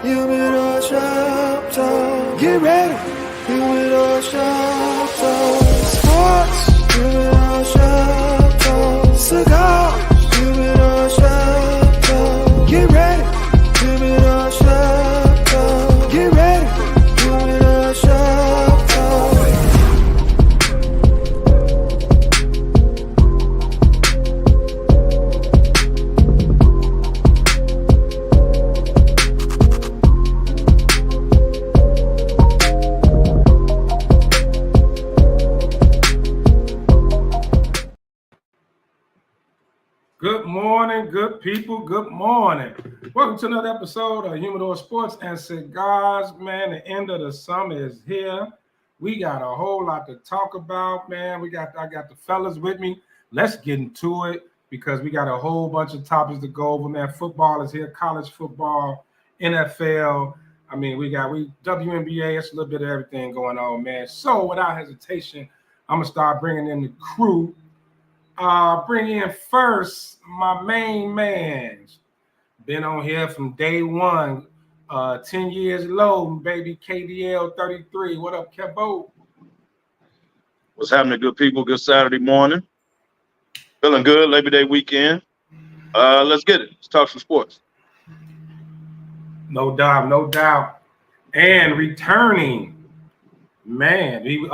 Humidor shop talk. Get ready. Humidor shop talk. Sports. Humidor shop talk. Cigars. Humidor shop talk. Get ready. Humidor shop talk. Get ready. Humidor shop talk. Good morning, good people. Good morning. Welcome to another episode of Humidor Sports and Cigars. Man, the end of the summer is here. We got a whole lot to talk about, man. I got the fellas with me. Let's get into it because we got a whole bunch of topics to go over, man. Football is here, college football, NFL. I mean, we WNBA. It's a little bit of everything going on, man. So without hesitation, I'm gonna start bringing in the crew. Bring in first my main man. Been on here from day one. 10 years low, baby. KDL 33. What up, Kevo? What's happening, good people? Good Saturday morning. Feeling good. Labor Day weekend. Let's get it. Let's talk some sports. No doubt, no doubt. And returning, man, he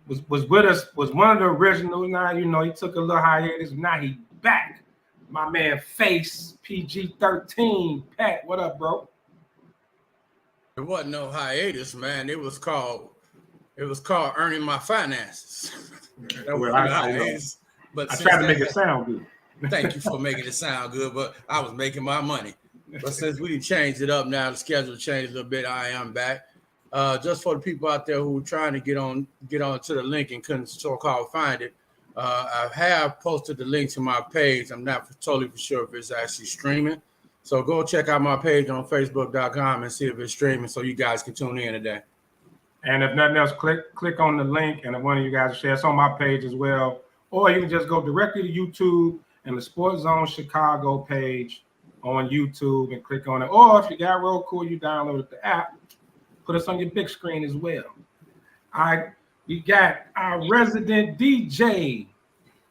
was with us, was one of the originals. Now, you know, he took a little hiatus. Now he back. My man Face, PG-13. Pat, what up, bro? It wasn't no hiatus, man. It was called earning my finances. That was a hiatus. But I tried to make it sound good. Thank you for making it sound good, but I was making my money. But since we changed it up now, the schedule changed a little bit, I am back. Just for the people out there who are trying to get on to the link and couldn't so-called find it, I have posted the link to my page. I'm not totally for sure if it's actually streaming. So go check out my page on Facebook.com and see if it's streaming so you guys can tune in today. And if nothing else, click on the link and one of you guys share. It's on my page as well. Or you can just go directly to YouTube and the Sports Zone Chicago page on YouTube and click on it. Or if you got real cool, you download the app. Put us on your big screen as well. We got our resident DJ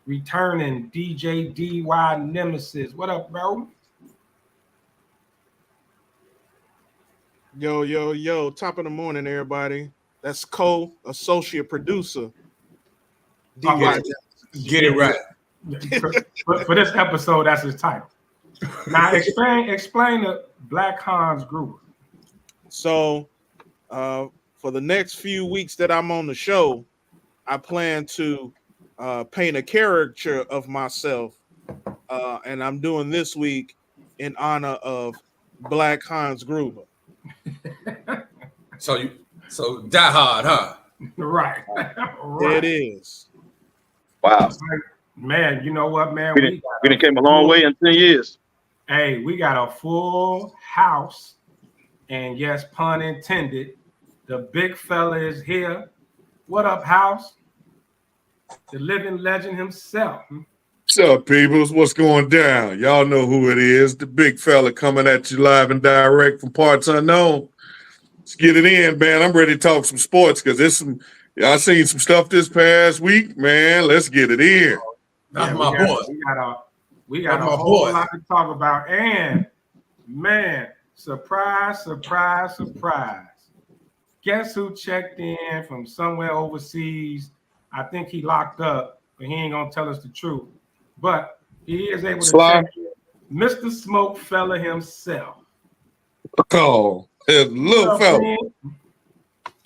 returning, DJ DY Nemesis. What up, bro? Yo. Top of the morning, everybody. That's Cole, associate producer. DY. Get it right. For this episode, that's his title. Now, explain the Black Hans group. So, for the next few weeks that I'm on the show, I plan to paint a caricature of myself, and I'm doing this week in honor of Black Hans Gruber. So die hard, huh? Right. There it is. Wow. Man, you know what, man? We done came a long way in 10 years. Hey, we got a full house, and yes, pun intended, the big fella is here. What up, house? The living legend himself. What's up, peoples? What's going down? Y'all know who it is. The big fella coming at you live and direct from parts unknown. Let's get it in, man. I'm ready to talk some sports because I seen some stuff this past week, man. Let's get it in. That's my boy. We got a whole lot to talk about. And, man, surprise. Guess who checked in from somewhere overseas? I think he locked up, but he ain't going to tell us the truth. But he is able to check in. Mr. SmokeFellas himself. Oh, little fella.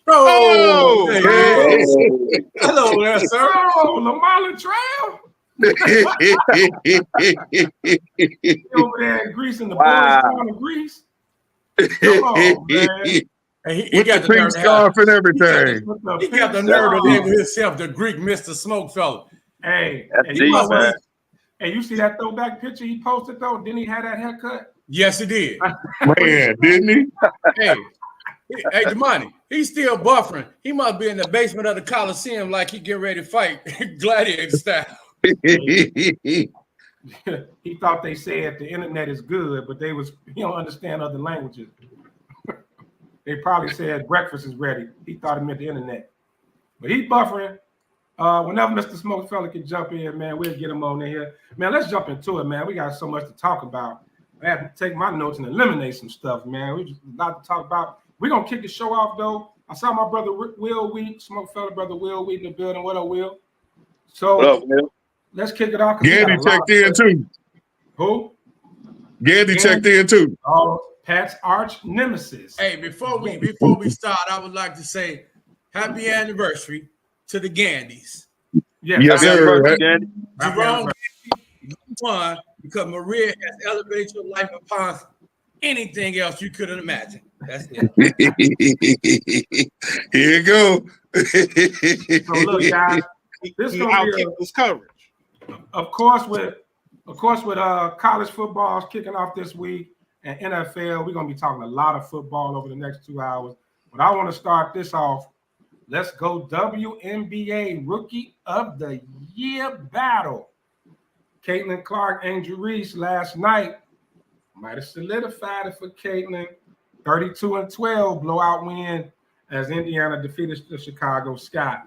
Oh, hey. Hello there, sir. Oh, Lamar Trail. Over there in Greece in the boys town of Greece. Come on, man. He got the pink scarf and everything. He got the nerve to label himself the Greek Mr. SmokeFellas. Hey, you see that throwback picture he posted though? Didn't he have that haircut? Yes, he did. Man, didn't he? Hey, Damani, he's still buffering. He must be in the basement of the Coliseum like he getting ready to fight gladiator style. He thought they said the internet is good, but he don't understand other languages. they probably said breakfast is ready. He thought it meant the internet. But he's buffering. Whenever Mr. SmokeFella can jump in, man, we'll get him on in here. Man, let's jump into it, man. We got so much to talk about. I had to take my notes and eliminate some stuff, man. We just a lot to talk about. We're going to kick the show off, though. I saw my brother Will Wheat, SmokeFella brother Will Wheat in the building. What up, Will? So What up, Will? let's kick it off. Gandy checked in too. Who? Gandy checked in too. Oh, Pat's arch nemesis. Hey, before we start, I would like to say happy anniversary to the Gandys. Yes, sir. Gandy. Jerome Gandy won because Maria has elevated your life upon anything else you could imagine. That's it. Here you go. So look, guys, this is gonna be this coverage. of course with college football kicking off this week and NFL, we're gonna be talking a lot of football over the next 2 hours. But I want to start this off. Let's go WNBA Rookie of the Year battle. Caitlin Clark, Angel Reese last night might have solidified it for Caitlin. 32-12 blowout win as Indiana defeated the Chicago Sky.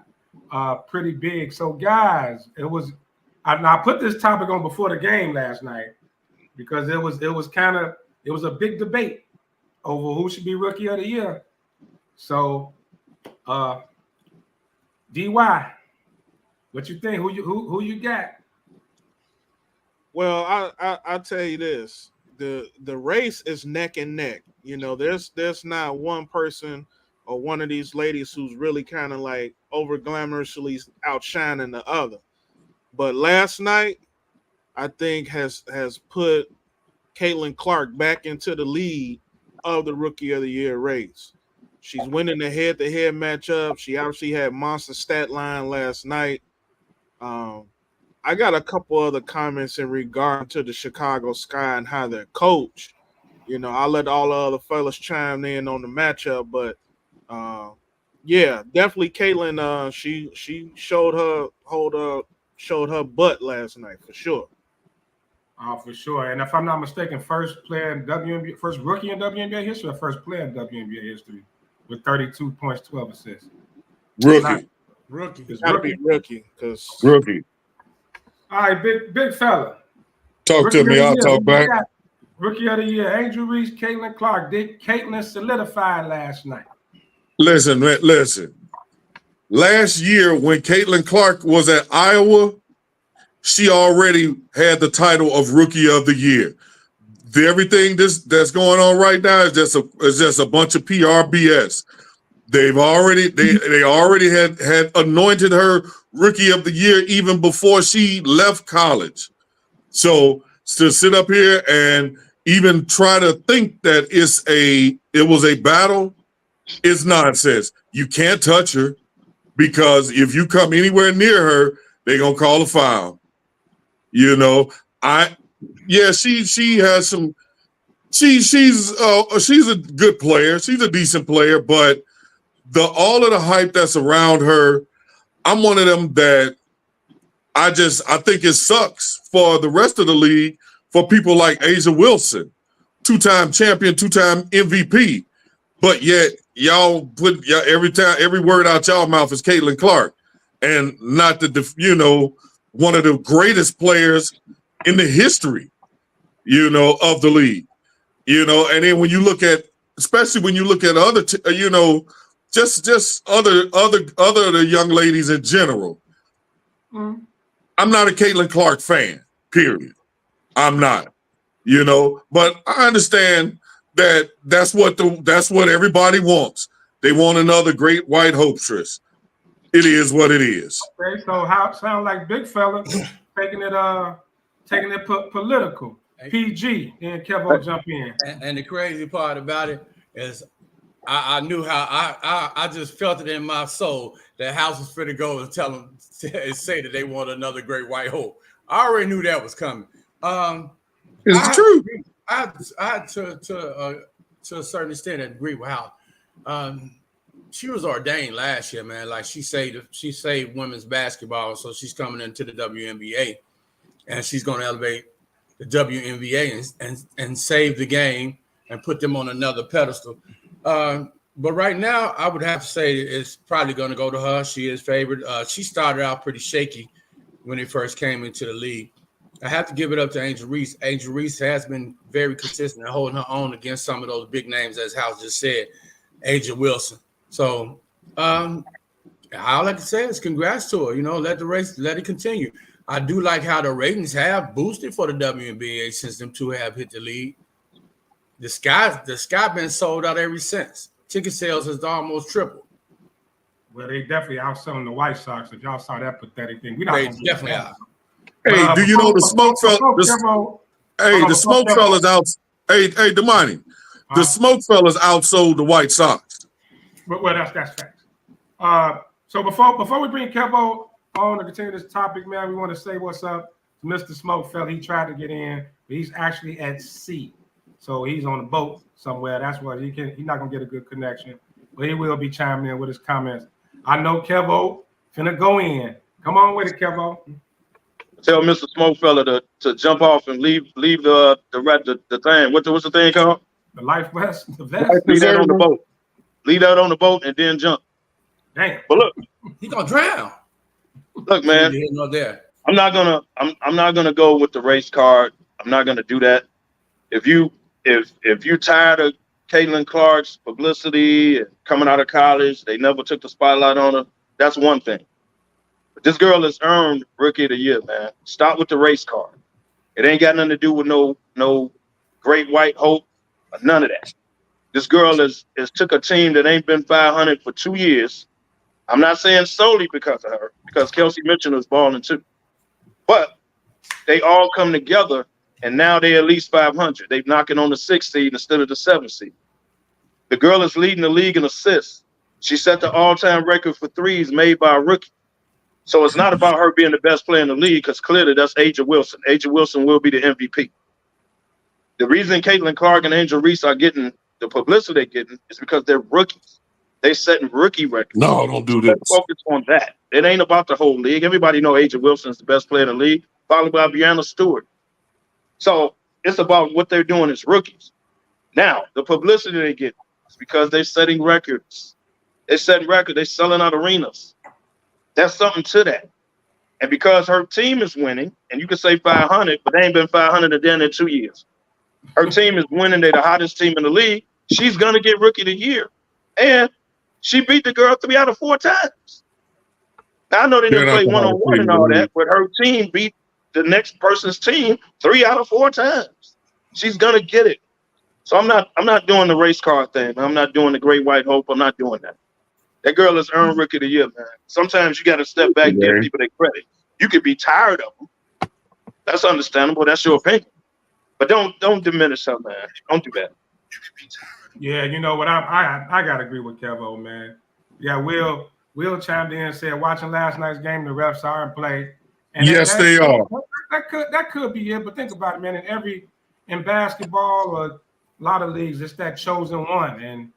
Pretty big. So, guys, it was. I put this topic on before the game last night because it was a big debate over who should be Rookie of the Year. So, DY, what you think? Who you got? Well, I'll tell you this: the race is neck and neck. You know, there's not one person or one of these ladies who's really kind of like over glamorously outshining the other. But last night, I think has put Caitlin Clark back into the lead of the Rookie of the Year race. She's winning the head-to-head matchup. She obviously had monster stat line last night. I got a couple other comments in regard to the Chicago Sky and how they're coached. You know, I'll let all the other fellas chime in on the matchup, but yeah, definitely Caitlin. She showed her butt last night for sure. Oh, for sure. And if I'm not mistaken, first rookie in WNBA history, or first player in WNBA history with 32 points, 12 assists. Rookie. It's Gotta be rookie because Rookie. All right, big fella. Talk Rookie to me. of the I'll year, talk who you back. got? Rookie of the Year, Angel Reese, Caitlin Clark. Did Caitlin solidify last night? Listen. Last year, when Caitlin Clark was at Iowa, she already had the title of Rookie of the Year. Everything that's going on right now is just a bunch of PR BS. They already had anointed her Rookie of the Year even before she left college. So to sit up here and even try to think that it was a battle is nonsense. You can't touch her because if you come anywhere near her, they're gonna call a foul. You know, she has some. She's a good player. She's a decent player, but all of the hype that's around her, I'm one of them that I think it sucks for the rest of the league for people like Asia Wilson, two-time champion, two-time MVP, but yet y'all put every word out y'all mouth is Caitlin Clark, and not one of the greatest players in the history, of the league, and then when you look at, especially when you look at other, just other the young ladies in general. Mm. I'm not a Caitlin Clark fan, period. I'm not, but I understand that's what everybody wants. They want another great white hopestress. It is what it is. Okay, so how sound like big fella taking it political. PG, and Kev will jump in. And the crazy part about it is I knew how I just felt it in my soul that House was fit to go and tell them say that they want another great white hope. I already knew that was coming. It's true. I had to a certain extent agree with Hal. She was ordained last year, man. Like she saved women's basketball, so she's coming into the WNBA, and she's going to elevate the WNBA and save the game and put them on another pedestal. But right now, I would have to say it's probably going to go to her. She is favored. She started out pretty shaky when he first came into the league. I have to give it up to Angel Reese. Angel Reese has been very consistent and holding her own against some of those big names, as House just said, Angel Wilson. So all I can say is congrats to her. You know, let it continue. I do like how the ratings have boosted for the WNBA since them two have hit the league. The sky been sold out ever since. Ticket sales has almost tripled. Well, they definitely outselling the White Sox. If y'all saw that pathetic thing, we not They gonna get definitely that. are. Hey, do you know the SmokeFellas? Hey, the SmokeFellas out. Hey, Damani, the SmokeFellas outsold the White Sox. Well, that's facts. So before we bring Kevo on to continue this topic, man, we want to say what's up to Mr. SmokeFella. He tried to get in, but he's actually at sea, so he's on a boat somewhere. That's why he's not gonna get a good connection, but he will be chiming in with his comments. I know Kevo finna go in. Come on with it, Kevo. Tell Mr. SmokeFella to jump off and leave the thing. What's the thing called? The life vest. The vest. Leave that on the boat. Leave that on the boat and then jump. Damn. But look, He gonna drown. look, man. I'm not gonna go with the race card. I'm not gonna do that. If you're tired of Caitlin Clark's publicity and coming out of college, they never took the spotlight on her. That's one thing. But this girl has earned Rookie of the Year, man. Stop with the race card. It ain't got nothing to do with no great white hope or none of that. This girl has took a team that ain't been 500 for 2 years. I'm not saying solely because of her, because Kelsey Mitchell was balling too. But they all come together, and now they're at least 500. They're knocking on the 6th seed instead of the 7th seed. The girl is leading the league in assists. She set the all-time record for threes made by a rookie. So it's not about her being the best player in the league, because clearly that's Angel Wilson. Angel Wilson will be the MVP. The reason Caitlin Clark and Angel Reese are getting the publicity they're getting is because they're rookies. They're setting rookie records. No, don't do this. Focus on that. It ain't about the whole league. Everybody know Angel Wilson is the best player in the league, followed by Brianna Stewart. So it's about what they're doing as rookies. Now, the publicity they get is because they're setting records. They're setting records. They're selling out arenas. That's something to that. And because her team is winning, and you can say 500, but they ain't been 500 again in 2 years. Her team is winning. They're the hottest team in the league. She's going to get Rookie of the Year. And she beat the girl 3 out of 4 times. Now, I know they didn't play one-on-one and all that, but her team beat the next person's team 3 out of 4 times. She's going to get it. So I'm not doing the race car thing. I'm not doing the Great White Hope. I'm not doing that. That girl has earned Rookie of the Year, man. Sometimes you got to step back and give people their credit. You could be tired of them. That's understandable. That's your opinion. But don't diminish her, man. Don't do that. Yeah, you know what? I gotta agree with Kevo, man. Yeah, Will chimed in and said, watching last night's game, the refs are in play. And yes, they are. That could be it, but think about it, man. In basketball or a lot of leagues, it's that chosen one, and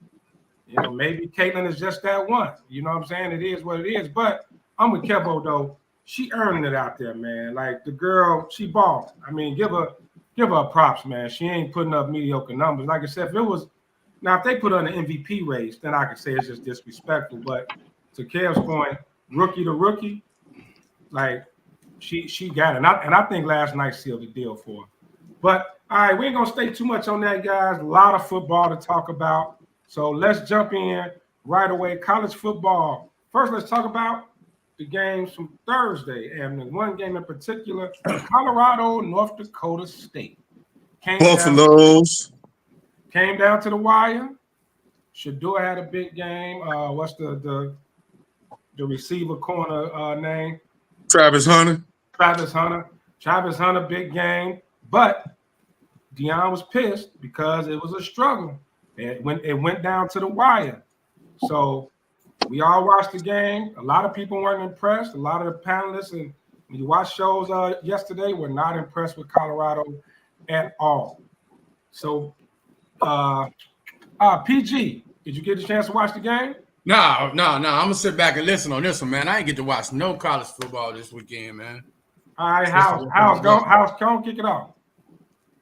you know maybe Caitlin is just that one. You know what I'm saying? It is what it is. But I'm with Kevo though. She earning it out there, man. Like the girl, she balled. I mean, give her props, man. She ain't putting up mediocre numbers. Like I said, if they put her in an MVP race, then I could say it's just disrespectful. But to Kev's point, rookie to rookie, like she got it. And I think last night sealed the deal for her. But all right, we ain't gonna stay too much on that, guys. A lot of football to talk about. So let's jump in right away. College football. First, let's talk about the games from Thursday. And the one game in particular, Colorado, North Dakota State. Buffaloes. Came down to the wire. Shador had a big game. What's the receiver corner name? Travis Hunter. Travis Hunter, big game. But Deion was pissed because it was a struggle. It went down to the wire. So we all watched the game. A lot of people weren't impressed. A lot of the panelists and when you watch shows yesterday were not impressed with Colorado at all. So PG, did you get a chance to watch the game? No. I'm gonna sit back and listen on this one, man. I ain't get to watch no college football this weekend, man. All right, how's go kick it off?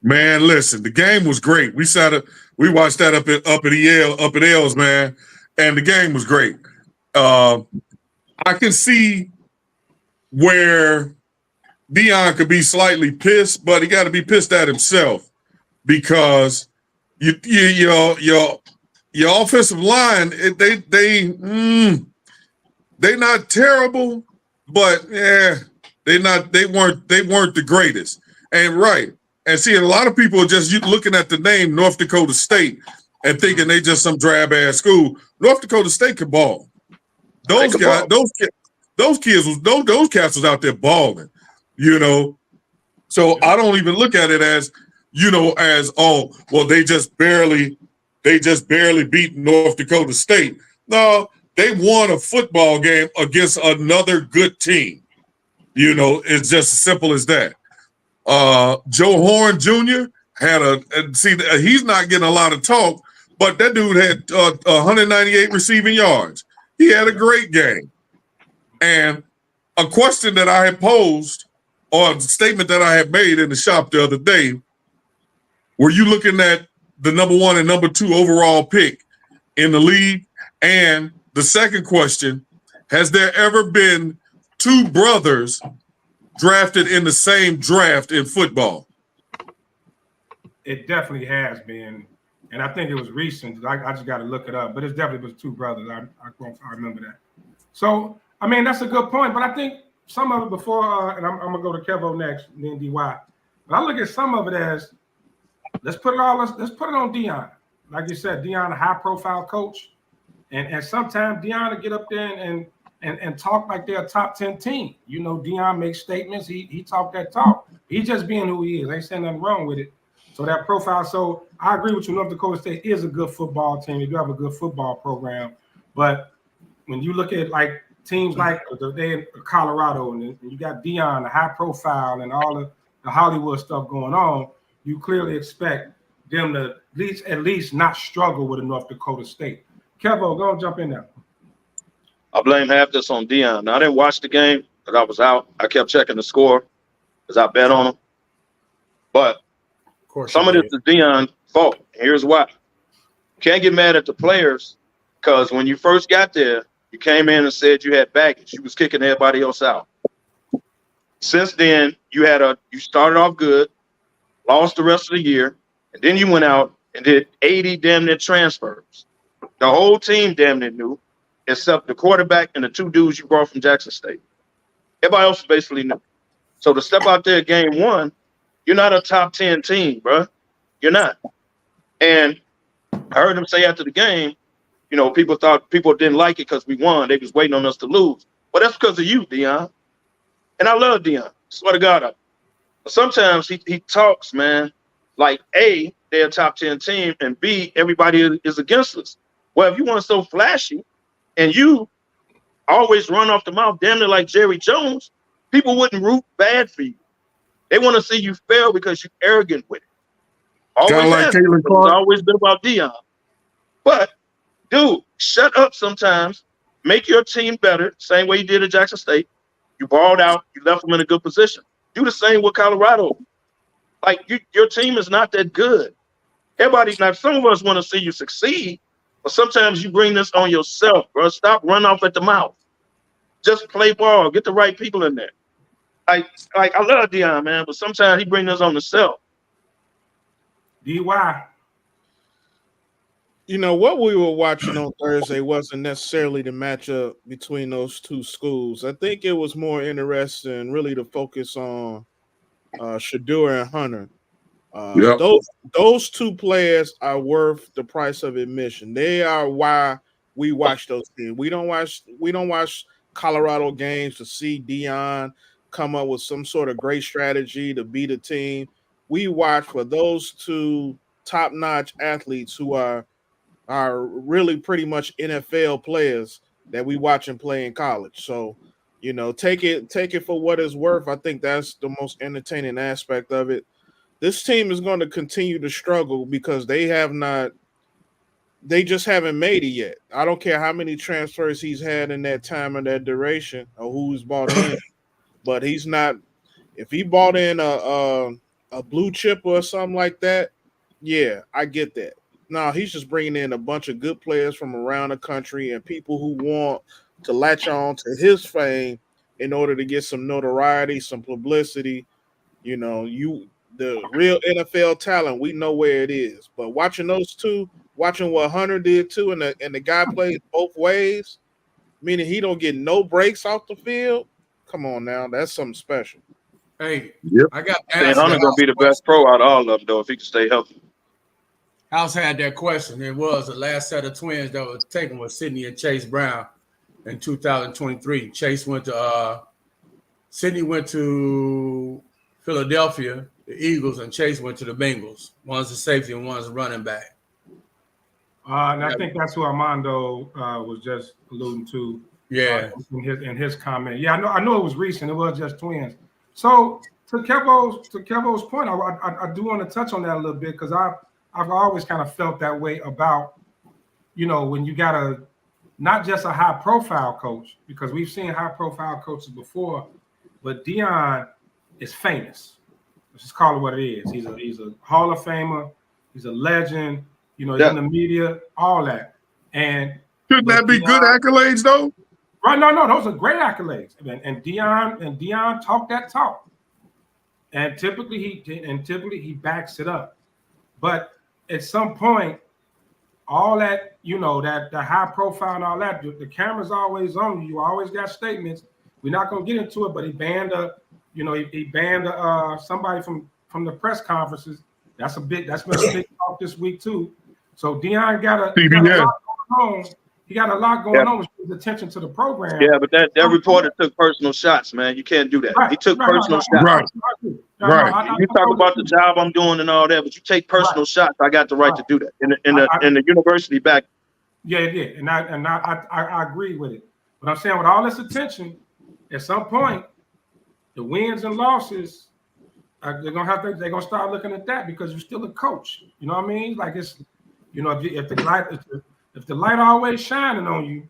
Man, listen, the game was great. We sat We watched that up at L's, man, and the game was great. I can see where Deion could be slightly pissed, but he got to be pissed at himself because your offensive line they not terrible, but yeah, they weren't the greatest. And right, and see, a lot of people are just looking at the name North Dakota State and thinking they just some drab ass school. North Dakota State could ball. Those guys, those cats was out there balling, you know. So I don't even look at it as, they just barely beat North Dakota State. No, they won a football game against another good team. You know, it's just as simple as that. Joe Horn Jr. he's not getting a lot of talk, but that dude had 198 receiving yards. He had a great game. And a question that I had posed, or a statement that I had made in the shop the other day, were you looking at the number 1 and number 2 overall pick in the league? And the second question, has there ever been 2 brothers drafted in the same draft in football? It definitely has been. And I think it was recent. I just got to look it up. But it definitely was 2 brothers. I remember that. So, I mean, that's a good point. But I think some of it before, and I'm going to go to Kevo next, and then DY. But I look at some of it as, let's put it on Deion. Like you said, Deion, a high-profile coach. And sometimes Deion will get up there and talk like they're a top 10 team. You know, Deion makes statements. He talk that talk. He's just being who he is. Ain't saying nothing wrong with it. So that profile. So I agree with you. North Dakota State is a good football team. They do have a good football program. But when you look at like teams like they in Colorado and you got Deion, the high profile, and all the Hollywood stuff going on, you clearly expect them to at least not struggle with a North Dakota State. Kevo, go and jump in there. I blame half this on Deion. Now, I didn't watch the game because I was out. I kept checking the score because I bet on him. But some of this is Deion's fault. Here's why. You can't get mad at the players because when you first got there, you came in and said you had baggage. You was kicking everybody else out. Since then, you started off good, lost the rest of the year, and then you went out and did 80 damn near transfers. The whole team damn near knew, except the quarterback and the 2 dudes you brought from Jackson State. Everybody else basically knew. So to step out there game 1, you're not a top 10 team, bro. You're not. And I heard him say after the game, you know, people didn't like it because we won. They was waiting on us to lose. Well, that's because of you, Deion. And I love Deion. Swear to God. But sometimes he talks, man, like A, they're a top 10 team, and B, everybody is against us. Well, if you want so flashy and you always run off the mouth damn near like Jerry Jones, people wouldn't root bad for you. They want to see you fail because you're arrogant with it. Always like Caitlin Clark. It's always been about Deion. But, dude, shut up sometimes. Make your team better, same way you did at Jackson State. You balled out. You left them in a good position. Do the same with Colorado. Like, your team is not that good. Some of us want to see you succeed, but sometimes you bring this on yourself, bro. Stop running off at the mouth. Just play ball. Get the right people in there. I love Deion, man, but sometimes he brings us on himself. DY. You know, what we were watching on Thursday wasn't necessarily the matchup between those 2 schools. I think it was more interesting really to focus on Shedeur and Hunter. Those 2 players are worth the price of admission. They are why we watch those teams. We don't watch Colorado games to see Deion come up with some sort of great strategy to beat a team. We watch for those 2 top-notch athletes who are really pretty much NFL players that we watch and play in college. So, you know, take it for what it's worth. I think that's the most entertaining aspect of it. This team is going to continue to struggle because they just haven't made it yet. I don't care how many transfers he's had in that time and that duration or who's bought in, but he's not. If he bought in a blue chip or something like that, yeah, I get that. No, he's just bringing in a bunch of good players from around the country and people who want to latch on to his fame in order to get some notoriety, some publicity. You know, the real NFL talent, we know where it is. But watching those two, watching what Hunter did too, and the guy played both ways, meaning he don't get no breaks off the field. Come on now, that's something special. Hey, Yep. I got I think Hunter's gonna be the best pro out of all of them, though, if he can stay healthy. House had that question. It was the last set of twins that was taken with Sydney and Chase Brown in 2023. Sydney went to Philadelphia, the Eagles, and Chase went to the Bengals. One's a safety and one's a running back. And I think that's who Armando was just alluding to. Yeah, in his comment. Yeah, I know it was recent. It was just twins. So to Kevo's point, I do want to touch on that a little bit because I've always kind of felt that way about, when you got not just a high profile coach, because we've seen high profile coaches before, but Deion is famous. Let's just call it what it is. He's a Hall of Famer. He's a legend. He's in the media, all that. And shouldn't that be good accolades though? Right, no, those are great accolades, and Deion talked that talk, and typically he backs it up, but at some point, all that that the high profile and all that, the camera's always on you. You always got statements. We're not gonna get into it, but he banned he banned somebody from the press conferences. That's been a big talk this week too. So Deion got a lot going on. He got a lot going on with his attention to the program. Yeah, but that reporter took personal shots, man. You can't do that. Right, he took personal shots. Right. You talk about the job I'm doing and all that, but you take personal shots. I got the right to do that in the university back. Yeah, and I agree with it. But I'm saying with all this attention, at some point, the wins and losses, they're gonna start looking at that because you're still a coach. You know what I mean? Like it's, if the light always shining on you,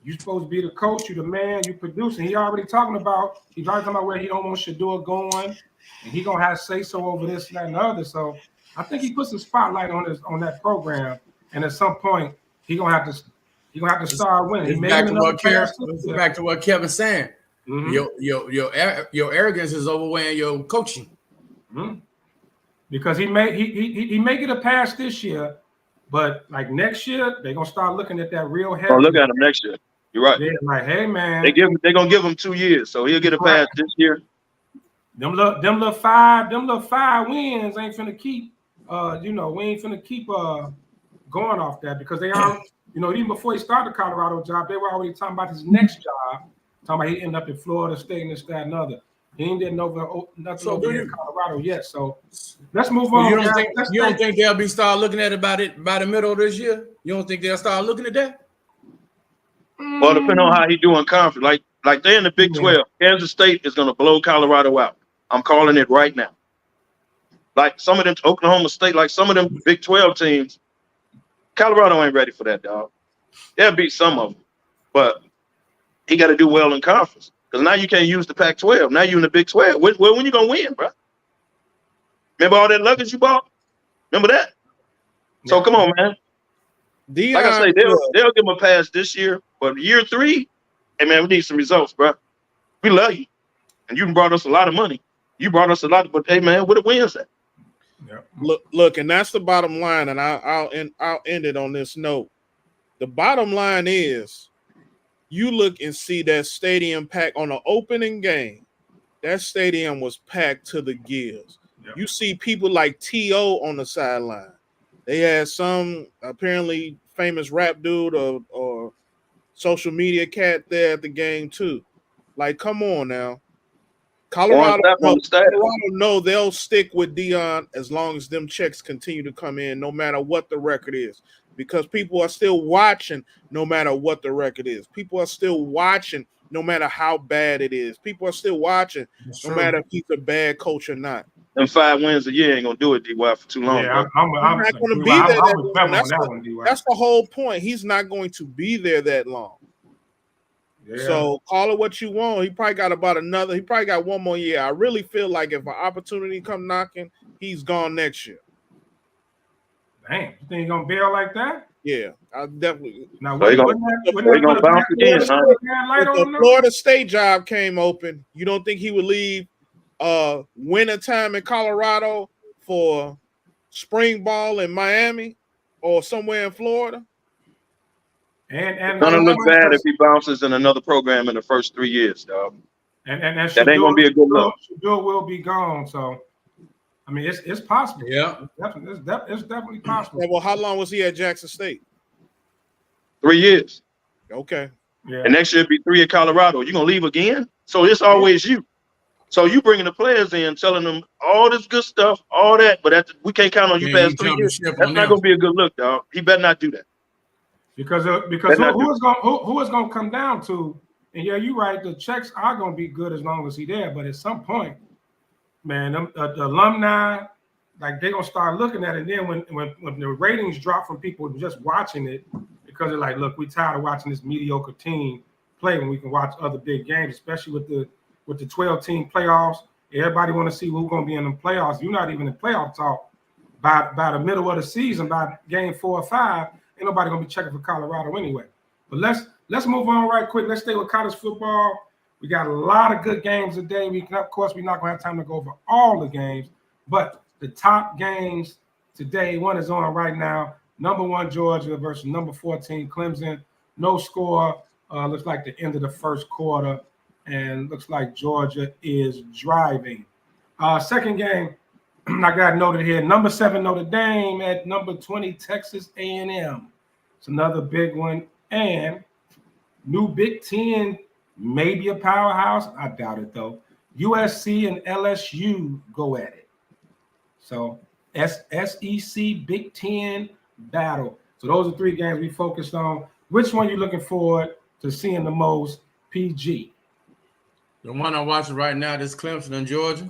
you're supposed to be the coach, you're the man, you producing. He's already talking about where he don't want Shador going, and he gonna have say so over this, that, and the other. So I think he puts a spotlight on that program, and at some point he gonna have to start winning. Back to what Kevin's saying. Mm-hmm. Your arrogance is overweighing your coaching. Mm-hmm. Because he may get a pass this year. But like next year, they're gonna start looking at that real heavy. Oh, look at him next year. You're right. Yeah, like, hey man, they're gonna give him 2 years, so he'll get a pass this year. Them little five wins ain't finna keep. We ain't finna keep going off that because they are. Even before he started the Colorado job, they were already talking about his next job. Talking about he ended up in Florida State and this, that, and other. He ain't did nothing over here in Colorado yet. So let's move on. You don't think they'll be start looking at it by the middle of this year? You don't think they'll start looking at that? Well, depending on how he do in conference, like they're in the Big 12. Kansas State is going to blow Colorado out. I'm calling it right now. Like some of them, Oklahoma State, like some of them Big 12 teams, Colorado ain't ready for that, dog. They'll beat some of them, but he got to do well in conference. Because now you can't use the Pac-12. Now you're in the Big 12. When you going to win, bro? Remember all that luggage you bought? Remember that? Yeah. So come on, man. Deion, like I say, they'll give him a pass this year. But year 3, hey, man, we need some results, bro. We love you. And you brought us a lot of money. You brought us a lot, but hey, man, where the wins at? Yeah. Look, and that's the bottom line, and I'll end it on this note. The bottom line is, you look and see that stadium packed on the opening game. That stadium was packed to the gills. Yep. You see people like T.O. on the sideline. They had some apparently famous rap dude or social media cat there at the game too. Like, come on now. Colorado know they'll stick with Deion as long as them checks continue to come in, no matter what the record is. Because people are still watching no matter what the record is. People are still watching no matter how bad it is. People are still watching no matter if he's a bad coach or not. And 5 wins a year ain't going to do it, DY, for too long. Yeah, I'm not going to be there that long. That's the whole point. He's not going to be there that long. Yeah. So call it what you want. He probably got one more year. I really feel like if an opportunity come knocking, he's gone next year. Damn, you think he's gonna bail like that? Yeah, I definitely. Now, So he gonna bounce again, huh? If the Florida State job came open, you don't think he would leave winter time in Colorado for spring ball in Miami or somewhere in Florida? And it's gonna look bad if he bounces in another program in the first 3 years, dog. And that ain't gonna be a good look. Shador will be gone, so I mean it's possible. Yeah, it's definitely possible. Yeah, well, how long was he at Jackson State? 3 years. Okay. Yeah. And next year it'll be 3 at Colorado. You gonna leave again? So it's always you. So you bringing the players in, telling them all this good stuff, all that, but we can't count on you past 3 years. That's not gonna be a good look, dog. He better not do that. Because who is gonna come down to? And yeah, you're right. The checks are gonna be good as long as he's there. But at some point, man, the alumni, like they're gonna start looking at it. And then when the ratings drop from people just watching it, because they're like, look, we're tired of watching this mediocre team play when we can watch other big games, especially with the 12-team playoffs. Everybody want to see who's gonna be in the playoffs. You're not even in playoff talk by the middle of the season, by game 4 or 5. Ain't nobody gonna be checking for Colorado anyway. But let's move on right quick. Let's stay with college football. We got a lot of good games today. Of course, we're not gonna have time to go over all the games, but the top games today, one is on right now. Number 1 Georgia versus number 14 Clemson. No score. Looks like the end of the first quarter, and looks like Georgia is driving. Second game, I got noted here. Number 7 Notre Dame at number 20 Texas A&M. It's another big one. And new Big Ten, maybe a powerhouse. I doubt it though. USC and LSU go at it. So SEC Big Ten battle. So those are 3 games we focused on. Which one you looking forward to seeing the most? PG. The one I'm watching right now is Clemson and Georgia.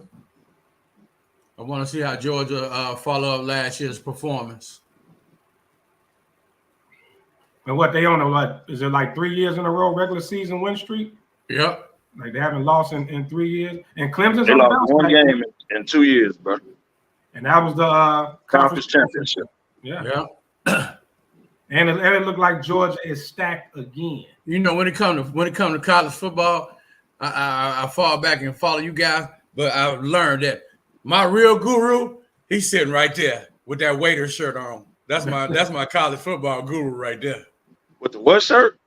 I want to see how Georgia follow up last year's performance. And what they on? What is it, like 3 years in a row regular season win streak? Yep. Like they haven't lost in 3 years. And Clemson's they on lost 1 game in 2 years, bro. And that was the conference championship. Yeah. And it looked like Georgia is stacked again. You know, when it comes to college football, I fall back and follow you guys, but I've learned that my real guru, he's sitting right there with that waiter shirt on. That's my college football guru right there. With the what shirt?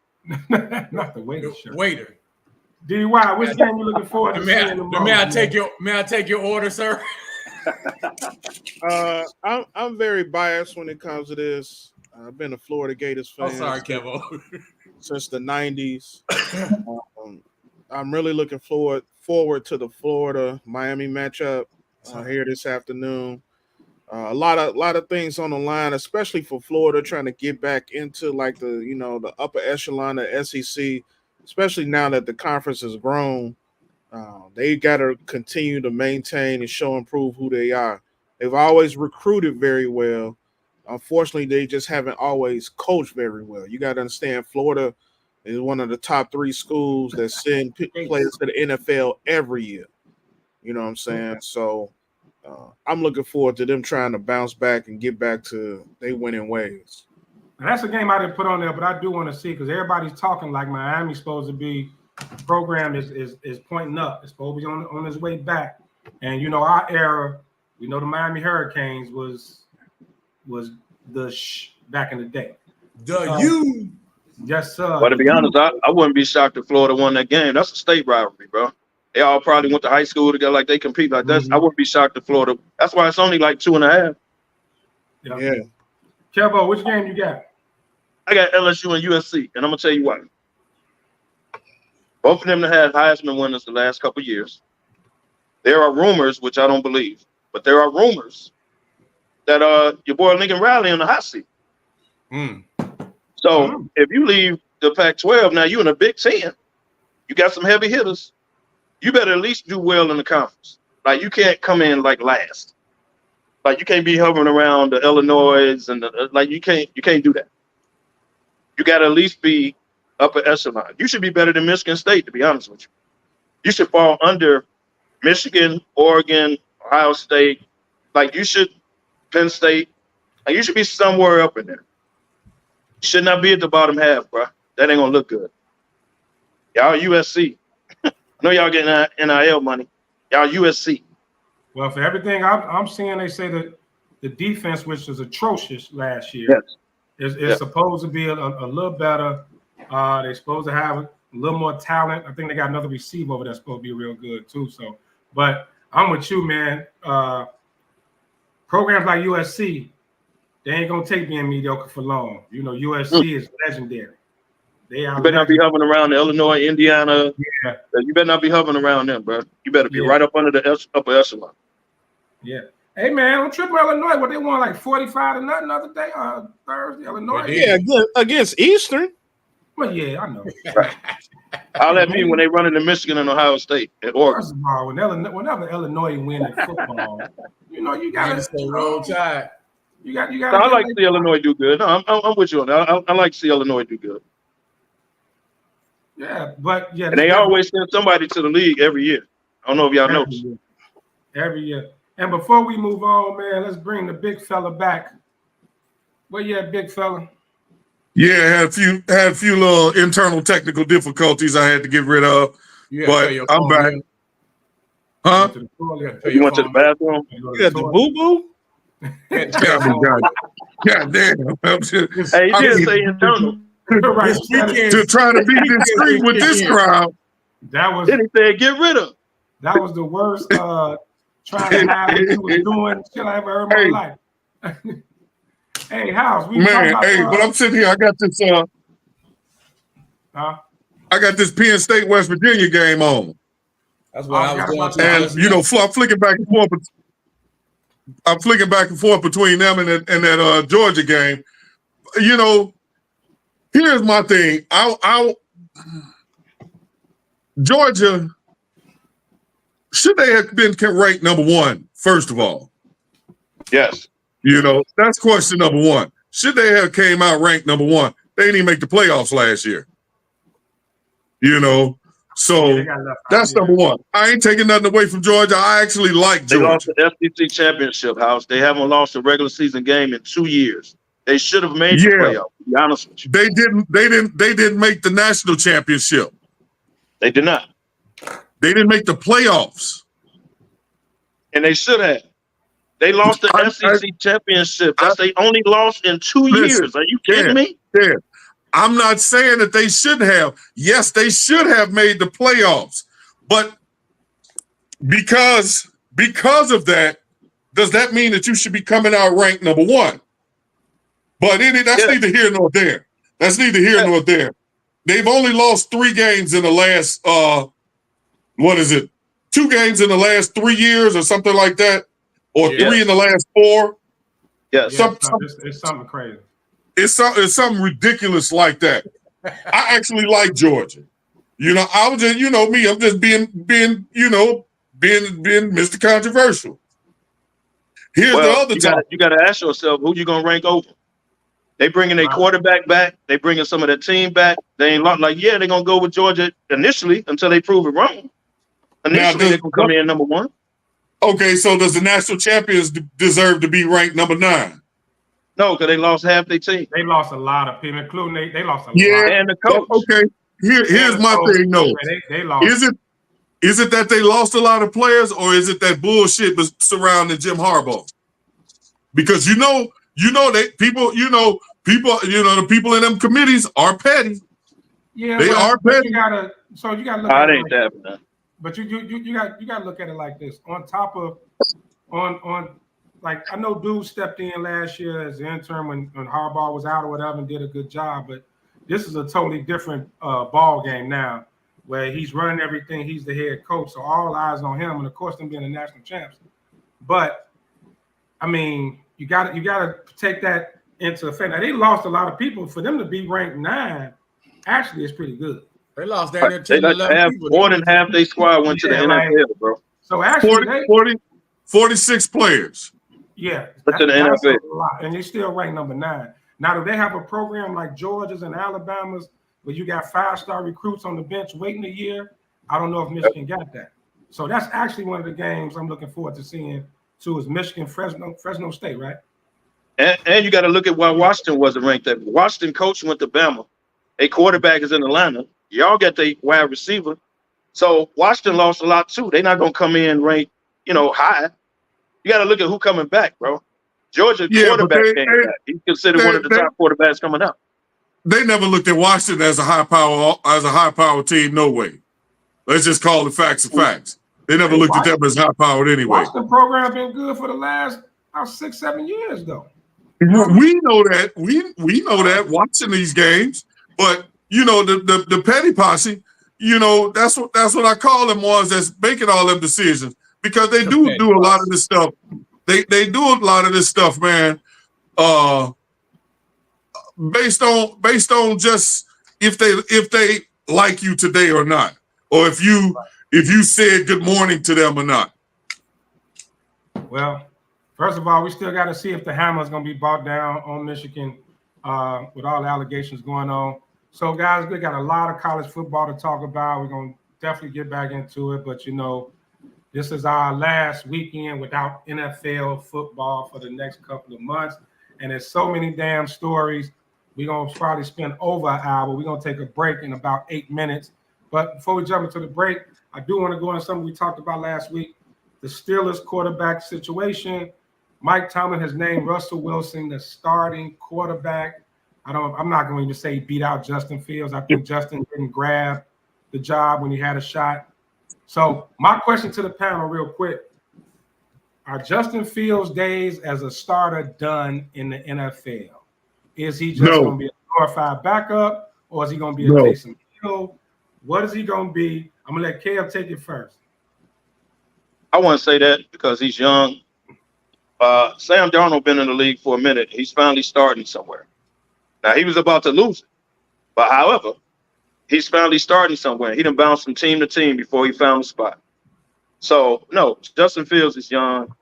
Not the waiter shirt. Waiter. DY, which game you looking forward to seeing the most? May I take your order, sir? I'm very biased when it comes to this. I've been a Florida Gators fan. I'm sorry, Kevo. Since the 90s. I'm really looking forward to the Florida-Miami matchup here this afternoon. A lot of things on the line, especially for Florida trying to get back into like the upper echelon of SEC, especially now that the conference has grown. They got to continue to maintain and show and prove who they are. They've always recruited very well. Unfortunately, they just haven't always coached very well. You got to understand, Florida is one of the top 3 schools that send players to the NFL every year. You know what I'm saying? So I'm looking forward to them trying to bounce back and get back to their winning ways. And that's a game I didn't put on there, but I do want to see because everybody's talking like Miami's supposed to be. The program is pointing up. It's supposed to be on its way back. And our era, the Miami Hurricanes was the back in the day. Yes, sir. But to be honest, I wouldn't be shocked if Florida won that game. That's a state rivalry, bro. They all probably went to high school together, like they compete like that. I wouldn't be shocked if Florida. That's why it's only like 2.5. Yeah. Kevo, which game you got? I got LSU and USC, and I'm gonna tell you why. Both of them have had Heisman winners the last couple of years. There are rumors, which I don't believe, but there are rumors that your boy Lincoln Riley on the hot seat. So if you leave the Pac-12, now you're in a Big Ten. You got some heavy hitters. You better at least do well in the conference. Like you can't come in like last. Like you can't be hovering around the Illinois and you can't do that. You got to at least be upper echelon. You should be better than Michigan State, to be honest with you. You should fall under Michigan, Oregon, Ohio State. Like you should, Penn State. And you should be somewhere up in there. You should not be at the bottom half, bro. That ain't gonna look good. Y'all USC. I know y'all getting NIL money. Y'all USC. Well, for everything I'm seeing, they say that the defense, which was atrocious last year, is supposed to be a little better. They're supposed to have a little more talent. I think they got another receiver over there that's supposed to be real good too. So, but I'm with you, man. Programs like USC, they ain't gonna take being mediocre for long. You know, USC is legendary. They are. You better not be hovering around Illinois, Indiana. Yeah. You better not be hovering around them, bro. You better be right up under the upper echelon. Yeah. Hey man, on Triple Illinois, what they won like 45-0 the other day, Thursday, Illinois. Yeah, against Eastern. Well, yeah, I know. Right. I'll let me when they run into Michigan and Ohio State and Oregon. First of all, whenever Illinois win in football, you know you got to roll tide. You got. So I like to see Illinois do good. No, I'm with you on that. I like to see Illinois do good. Yeah, but yeah, and they always send somebody to the league every year. I don't know if y'all know. Every year. And before we move on, man, let's bring the big fella back. Where you at, big fella? Yeah, had a few little internal technical difficulties I had to get rid of, but I'm back. Huh? You went to the bathroom? You got the boo-boo? God damn. Hey, you didn't say internal. To try to be discreet with this crowd. That was. Then he said, "Get rid of." That was the worst trying to hide what you was doing shit I ever heard in my life. Hey, House, we man. Hey, but I'm sitting here. I got this. I got this Penn State West Virginia game on. That's what I was going to. And you know, I'm flicking back and forth. I'm flicking back and forth between them and that Georgia game. You know. Here's my thing. Georgia, should they have been ranked number one, first of all? Yes. You know, that's question number one. Should they have came out ranked number one? They didn't even make the playoffs last year. You know, so that's number one. I ain't taking nothing away from Georgia. I actually like Georgia. They lost the SEC championship, House. They haven't lost a regular season game in 2 years. They should have made the playoff, to be honest with you. They didn't make the national championship. They did not. They didn't make the playoffs. And they should have. They lost the SEC championship. That's they only lost in 2 years. Are you kidding me? Yeah. I'm not saying that they shouldn't have. Yes, they should have made the playoffs. But because of that, does that mean that you should be coming out ranked number one? But that's neither here nor there. That's neither here nor there. They've only lost 3 games in the last, 2 games in the last 3 years or something like that, or 3 in the last 4. Yeah, it's something crazy. It's something ridiculous like that. I actually like Georgia. You know, I was just, you know me, I'm just being Mr. Controversial. Here's the other topic. You got to ask yourself, who you gonna rank over? They bringing their quarterback back. They bringing some of their team back. They ain't like, they're going to go with Georgia initially until they prove it wrong. Initially, they're going to come in number one. Okay, so does the national champions deserve to be ranked number 9? No, because they lost half their team. They lost a lot of people, including they lost a lot. And the coach. Okay, here's my thing, though. They lost. Is it that they lost a lot of players, or is it that bullshit was surrounding Jim Harbaugh? Because you know that people, the people in them committees are petty. Yeah, they are petty. You gotta look at it. Ain't like that, man. But you gotta look at it like this. On top of like I know dude stepped in last year as the intern when Harbaugh was out or whatever and did a good job, but this is a totally different ball game now where he's running everything, he's the head coach, so all eyes on him, and of course them being the national champs. But I mean, you gotta take that into effect. Now they lost a lot of people. For them to be ranked 9, actually is pretty good. They lost down there 10 to 11 people. More than half their squad went to the NFL, bro. So actually 46 players. Yeah, that's to the NFL. A lot, and they still ranked number 9. Now, do they have a program like Georgia's and Alabama's where you got 5-star recruits on the bench waiting a year? I don't know if Michigan got that. So that's actually one of the games I'm looking forward to seeing too, is Michigan, Fresno State, right? And you got to look at why Washington wasn't ranked. That Washington coach went to Bama. A quarterback is in Atlanta. Y'all got the wide receiver. So Washington lost a lot too. They're not gonna come in ranked, high. You got to look at who coming back, bro. Georgia quarterback came back. He's considered one of the top quarterbacks coming out. They never looked at Washington as a high power team. No way. Let's just call the facts of facts. They never looked at them as high powered anyway. Washington program been good for the last 6-7 years though. We know that. We know that watching these games, but the petty posse. That's what I call them, ones that's making all them decisions, because they do a lot of this stuff. They do a lot of this stuff, man. Based on just if they like you today or not, or if you said good morning to them or not. Well, first of all, we still got to see if the hammer is going to be brought down on Michigan with all the allegations going on. So, guys, we got a lot of college football to talk about. We're going to definitely get back into it. But, this is our last weekend without NFL football for the next couple of months. And there's so many damn stories. We're going to probably spend over an hour. We're going to take a break in about 8 minutes. But before we jump into the break, I do want to go into something we talked about last week, the Steelers quarterback situation. Mike Tomlin has named Russell Wilson the starting quarterback. I'm not going to say he beat out Justin Fields. I think Justin didn't grab the job when he had a shot. So my question to the panel real quick, are Justin Fields' days as a starter done in the NFL? Is he just going to be a glorified backup, or is he going to be a Taysom Hill? What is he going to be? I'm going to let Kev take it first. I want to say that because he's young. Sam Darnold been in the league for a minute. He's finally starting somewhere. Now, he was about to lose it. But, however, he's finally starting somewhere. He done bounced from team to team before he found a spot. So, no, Justin Fields is young.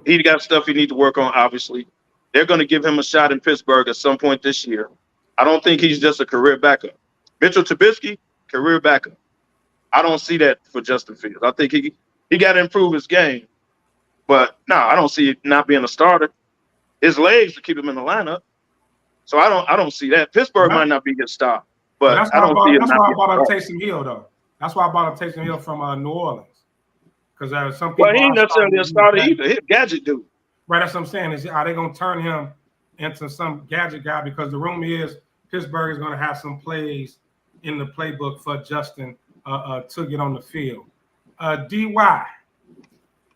He got stuff he needs to work on, obviously. They're going to give him a shot in Pittsburgh at some point this year. I don't think he's just a career backup. Mitchell Trubisky, career backup. I don't see that for Justin Fields. I think he got to improve his game. But, no, I don't see it not being a starter. His legs will keep him in the lineup. So I don't see that. Pittsburgh might not be his stop, but I don't see it. That's why I bought up Taysom Hill, though. That's why I bought up Taysom Hill from New Orleans. Because some people. Well, he ain't necessarily a starter either. He's a gadget dude. Right, that's what I'm saying. Are they going to turn him into some gadget guy? Because the rumor is Pittsburgh is going to have some plays in the playbook for Justin to get on the field. DY,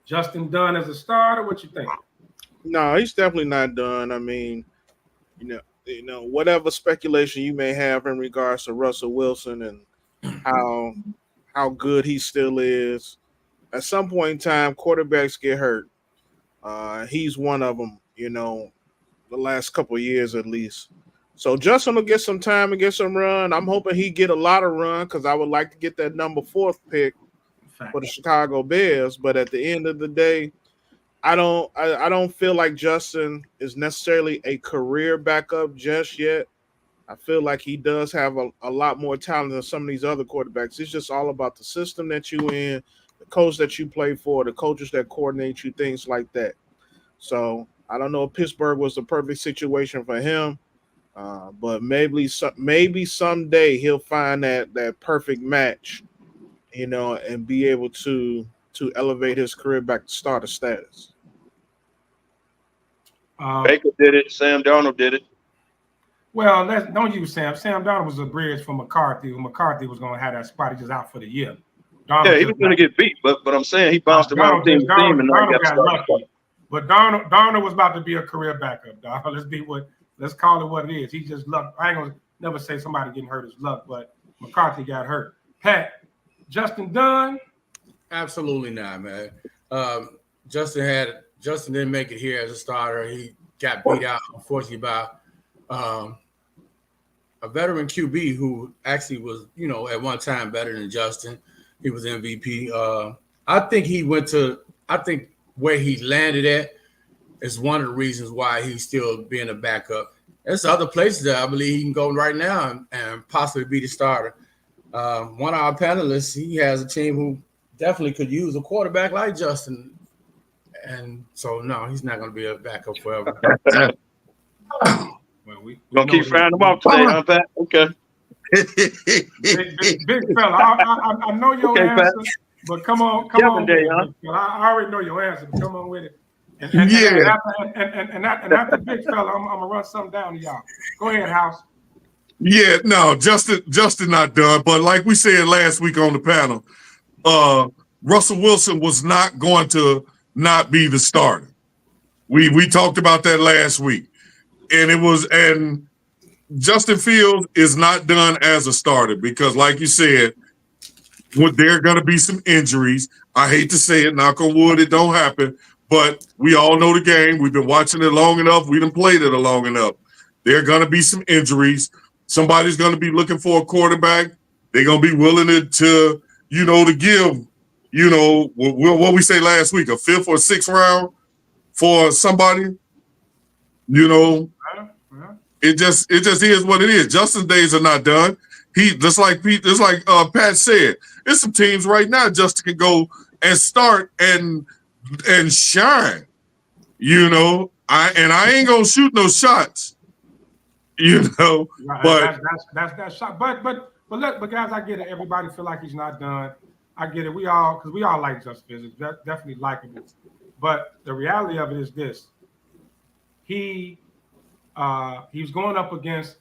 Justin done as a starter? What you think? No, he's definitely not done. I mean, whatever speculation you may have in regards to Russell Wilson and how good he still is, at some point in time, quarterbacks get hurt. He's one of them, the last couple of years at least. So Justin will get some time and get some run. I'm hoping he get a lot of run because I would like to get that number 4 pick for the Chicago Bears. But at the end of the day, I don't feel like Justin is necessarily a career backup just yet. I feel like he does have a lot more talent than some of these other quarterbacks. It's just all about the system that you in, the coach that you play for, the coaches that coordinate you, things like that. So I don't know if Pittsburgh was the perfect situation for him, but maybe someday he'll find that perfect match, and be able to elevate his career back to starter status. Baker did it. Sam Darnold did it. Well, don't use Sam. Sam Darnold was a bridge for McCarthy. McCarthy was going to have that spot. He just out for the year. He was going to get beat, but I'm saying he bounced around team to team and now got lucky. But Darnold was about to be a career backup, dog. Let's call it what it is. He just luck. I ain't going to never say somebody getting hurt is luck, but McCarthy got hurt. Pat, Justin Dunn? Absolutely not, man. Justin didn't make it here as a starter. He got beat out, unfortunately, by a veteran QB who actually was, at one time better than Justin. He was MVP. I think where he landed at is one of the reasons why he's still being a backup. There's other places that I believe he can go right now and possibly be the starter. One of our panelists, he has a team who definitely could use a quarterback like Justin. And so, no, he's not going to be a backup forever. Well, we Gonna keep frying them off today, huh, Pat? Okay. big fella. I know your Okay, answer, Pat. but come on Kevin with Day, it. huh? Big fella. I already know your answer, but come on with it. And Yeah. after big fella, I'm gonna run something down to y'all. Go ahead, House. Yeah, no, Justin not done. But like we said last week on the panel, Russell Wilson was not going to not be the starter. We talked about that last week. And Justin Fields is not done as a starter because, like you said, there are going to be some injuries. I hate to say it, knock on wood, it don't happen, but we all know the game. We've been watching it long enough. We done played it long enough. There are going to be some injuries. Somebody's going to be looking for a quarterback. They're going to be willing to give, what we say last week, a 5th or 6th round for somebody. It just is what it is. Justin's days are not done. He just like Pat said, there's some teams right now Justin can go and start and shine. I ain't gonna shoot no shots. Right, but that's that shot. But look, guys, I get it. Everybody feel like he's not done. I get it. We all like Justin Fields. It's definitely likable. But the reality of it is this: he was going up against,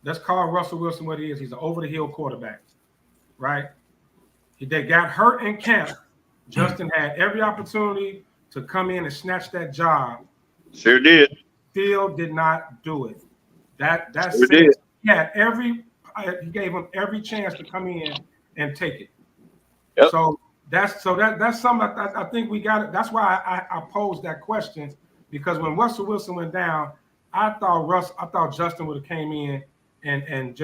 let's call Russell Wilson what he is. He's an over-the-hill quarterback, right? They got hurt in camp. Justin had every opportunity to come in and snatch that job. Sure did. Still did not do it. That's sure did. He gave him every chance to come in and take it. Yep. So that's something I think we got it. That's why I posed that question, because when Russell Wilson went down, I thought Justin would have came in and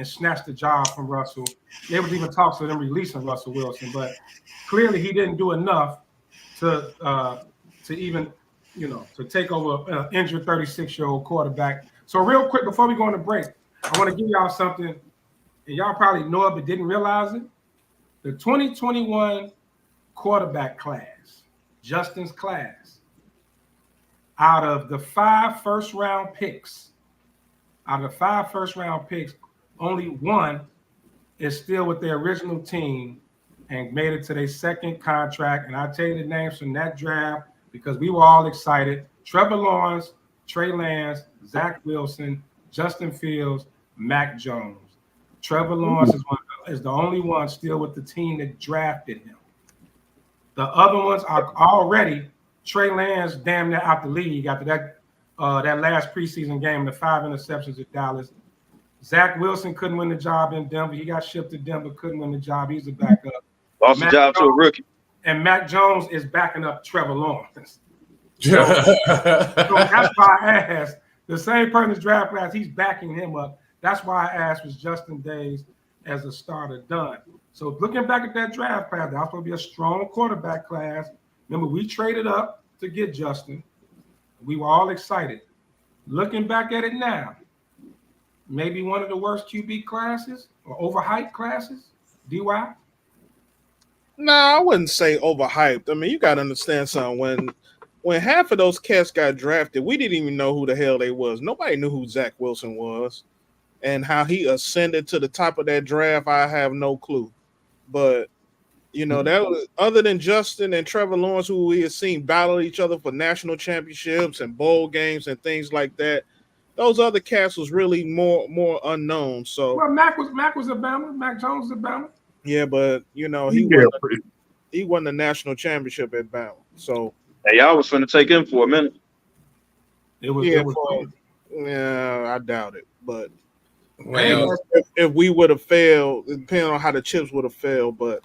snatched the job from Russell. There was even talks of them releasing Russell Wilson, but clearly he didn't do enough to even to take over an injured 36-year-old quarterback. So real quick before we go on the break, I want to give y'all something, and y'all probably know it but didn't realize it. The 2021 quarterback class, Justin's class, out of the 5 first-round picks, only one is still with their original team and made it to their second contract. And I'll tell you the names from that draft because we were all excited. Trevor Lawrence, Trey Lance, Zach Wilson, Justin Fields, Mac Jones. Trevor Lawrence is the only one still with the team that drafted him. The other ones are already Trey Lance damn near out the league after that last preseason game, the 5 interceptions at Dallas. Zach Wilson couldn't win the job in Denver. He got shipped to Denver, couldn't win the job. He's a backup. Lost the job to a rookie. And Mac Jones is backing up Trevor Lawrence. So that's why I asked. The same person's draft class, he's backing him up. That's why I asked, was Justin Days as a starter done? So looking back at that draft class, that's going to be a strong quarterback class. Remember, we traded up to get Justin. We were all excited. Looking back at it now, maybe one of the worst QB classes or overhyped classes. DY? No, I wouldn't say overhyped. I mean, you got to understand something. When half of those cats got drafted, we didn't even know who the hell they was. Nobody knew who Zach Wilson was. And how he ascended to the top of that draft, I have no clue. But, that was, other than Justin and Trevor Lawrence, who we have seen battle each other for national championships and bowl games and things like that, those other cats was really more unknown. So Mac was a Bama. Mac Jones was a Bama. Yeah, but he won the national championship at Bama. So hey, y'all was finna take him for a minute. I doubt it. But well, if we would have failed, depending on how the chips would have failed, but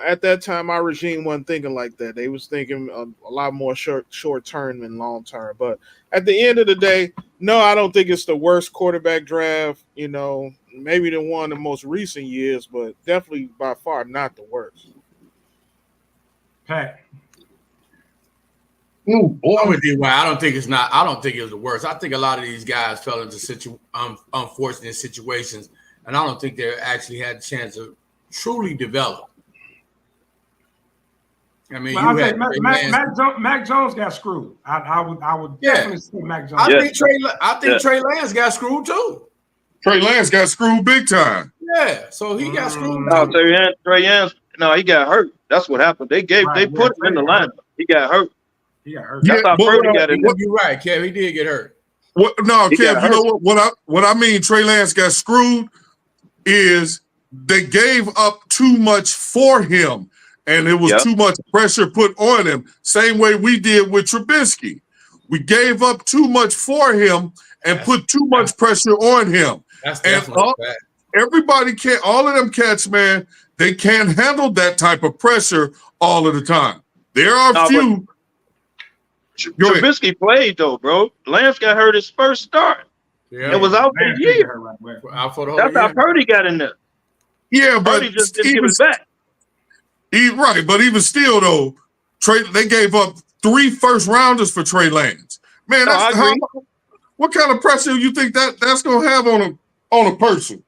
at that time our regime wasn't thinking like that. They was thinking a lot more short term than long term. But at the end of the day, no, I don't think it's the worst quarterback draft. Maybe the one in the most recent years, but definitely by far not the worst. Pat. I'm with you. I don't think it was the worst. I think a lot of these guys fell into unfortunate situations, and I don't think they actually had a chance to truly develop. I mean, Well, you I had say Mac Jones got screwed. I would definitely say Mac Jones. I think Trey Lance got screwed too. Trey Lance got screwed big time. Yeah, so he got screwed No, too. Trey Lance, no, he got hurt. That's what happened. They put him in the lineup. He got hurt. He got hurt. That's how Purdy got in there. You're right, Kev. He did get hurt. Kev, you know what I mean? Trey Lance got screwed is they gave up too much for him, and it was too much pressure put on him. Same way we did with Trubisky. We gave up too much for him and put too much pressure on him. That's definitely bad. Everybody can't, all of them cats, man, they can't handle that type of pressure all of the time. There are a few. Trubisky played though, bro. Lance got hurt his first start. Yeah, it was out for the year. Out for the whole That's year. how Purdy got in there. Yeah, but Purdy just didn't give it back. Right, but even still though, they gave up 3 first-rounders for Trey Lance. Man, what kind of pressure you think that's gonna have on a person?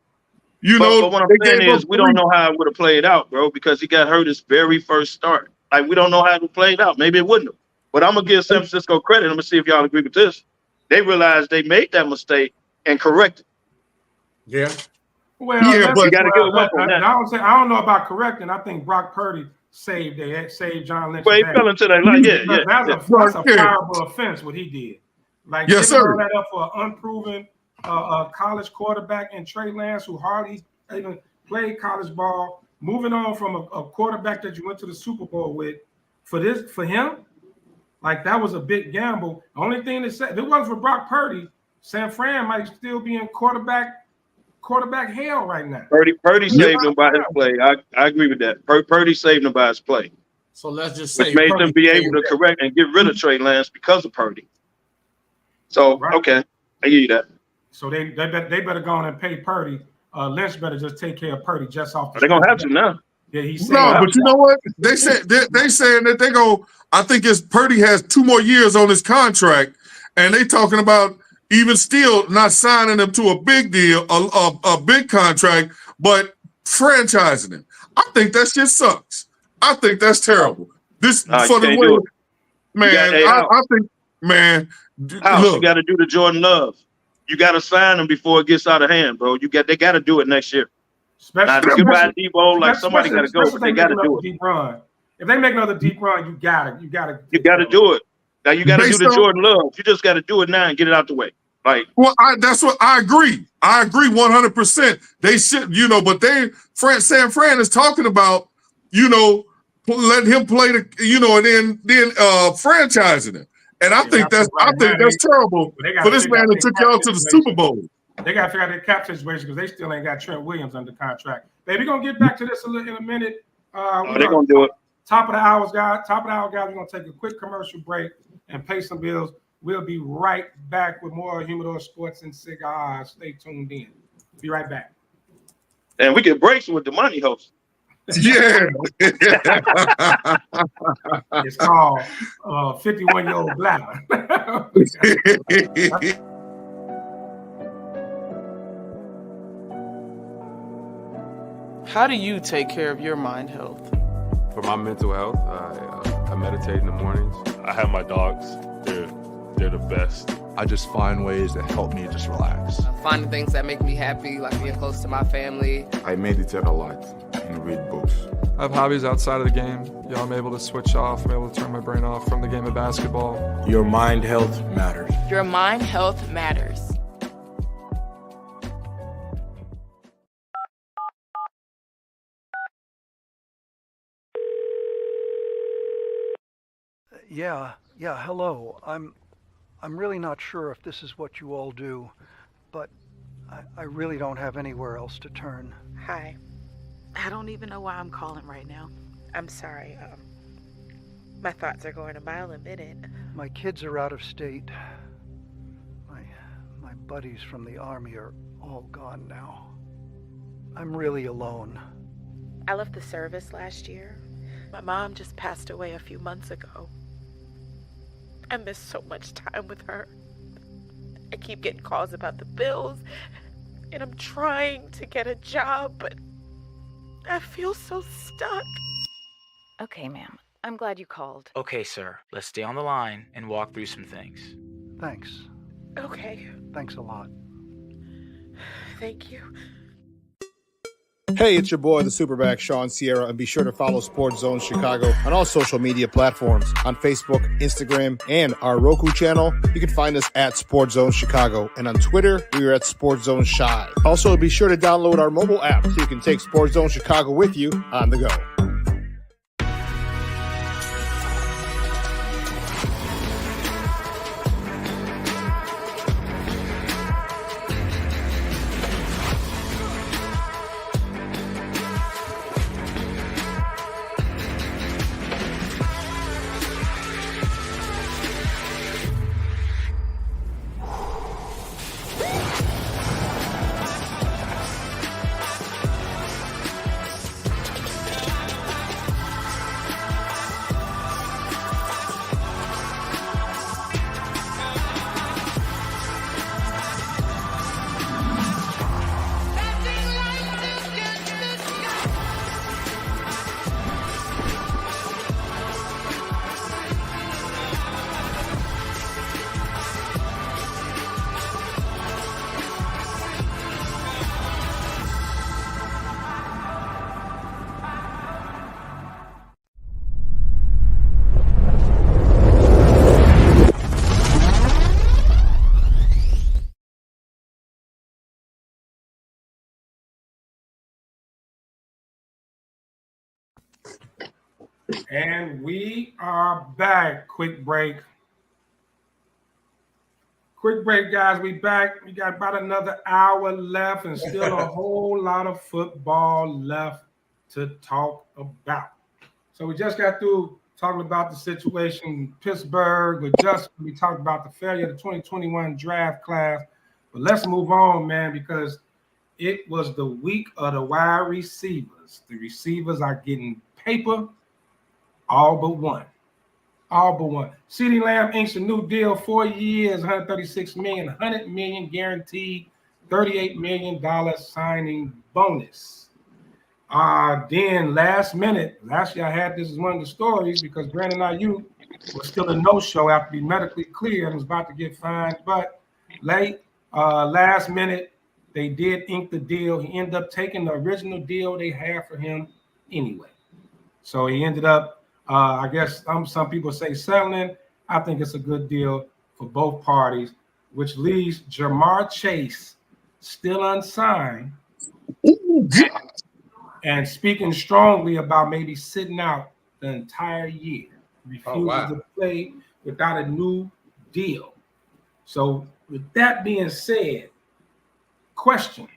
But what I'm saying is we don't know how it would have played out, bro, because he got hurt his very first start. Like, we don't know how it would played out. Maybe it wouldn't have. But I'm going to give San Francisco credit. I'm going to see if y'all agree with this. They realized they made that mistake and corrected. Yeah. Well, but you got to give him up on that. I don't know about correcting. I think Brock Purdy saved John Lynch. Well, he fell into that line. That's a fireable offense, what he did. Like, giving all that up for an unproven college quarterback in Trey Lance, who hardly even played college ball, moving on from a quarterback that you went to the Super Bowl with, for him, like, that was a big gamble. The only thing that said, if it wasn't for Brock Purdy, San Fran might still be in quarterback hell right now. Purdy saved him by his play. I agree with that. Purdy saved him by his play. So let's just say, which made them be able to correct and get rid of Trey Lance because of Purdy. So okay, I give you that. So they better go on and pay Purdy. Lynch better just take care of Purdy just off. They're gonna have to now. Yeah, he's but you know what? They saying that they go. I think it's Purdy has 2 more years on his contract, and they talking about even still not signing him to a big deal, a big contract, but franchising him. I think that shit sucks. I think that's terrible. This for the way, man. I think, man. Look, you got to do the Jordan Love. You got to sign him before it gets out of hand, bro. They got to do it next year. Now, if you buy Debo, like somebody got to go, but they got to do it. Deep run. If they make another deep run, you got to do it. Now you got to do the Jordan Love. You just got to do it now and get it out the way. Like, well, that's what I agree. I agree 100%. They should, but San Fran is talking about, letting him play and then franchising him. And I think that's terrible for this man that took y'all to the Super Bowl. They got to figure out their cap situation because they still ain't got Trent Williams under contract. Baby, we're gonna get back to this in a minute. They're gonna do it. Top of the hour, guys. We're gonna take a quick commercial break and pay some bills. We'll be right back with more Humidor Sports and Cigars. Stay tuned in. Be right back. And we get breaks with the money host. Yeah. It's called 51-year-old bladder. How do you take care of your mind health? For my mental health, I meditate in the mornings. I have my dogs. They're the best. I just find ways that help me just relax. Finding things that make me happy, like being close to my family. I meditate a lot and read books. I have hobbies outside of the game. I'm able to switch off. I'm able to turn my brain off from the game of basketball. Your mind health matters. Your mind health matters. Yeah, hello. I'm really not sure if this is what you all do, but I really don't have anywhere else to turn. Hi. I don't even know why I'm calling right now. I'm sorry. My thoughts are going a mile a minute. My kids are out of state. My buddies from the Army are all gone now. I'm really alone. I left the service last year. My mom just passed away a few months ago. I miss so much time with her. I keep getting calls about the bills, and I'm trying to get a job, but I feel so stuck. Okay, ma'am. I'm glad you called. Okay, sir. Let's stay on the line and walk through some things. Thanks. Okay. Thanks a lot. Thank you. Hey, it's your boy, the Superback, Sean Sierra, and be sure to follow Sports Zone Chicago on all social media platforms. On Facebook, Instagram, and our Roku channel, you can find us at Sports Zone Chicago. And on Twitter, we are at Sports Zone Shy. Also, be sure to download our mobile app so you can take Sports Zone Chicago with you on the go. And we are back. Quick break. Quick break, guys. We back. We got about another hour left and still a whole lot of football left to talk about. So we just got through talking about the situation in Pittsburgh with Justin. We talked about the failure of the 2021 draft class. But let's move on, man, because it was the week of the wide receivers. The receivers are getting paper, all but one. All but one. CeeDee Lamb inks a new deal, 4 years, $136 million, $100 million guaranteed, $38 million signing bonus. Then last minute, last year I had this as one of the stories because Brandon Ayuk was still a no-show after being medically cleared and was about to get fined. But last minute, they did ink the deal. He ended up taking the original deal they had for him anyway. So he ended up, I guess some people say settling. I think it's a good deal for both parties, which leaves Jamar Chase still unsigned and speaking strongly about maybe sitting out the entire year, refuses to play without a new deal. So with that being said, question,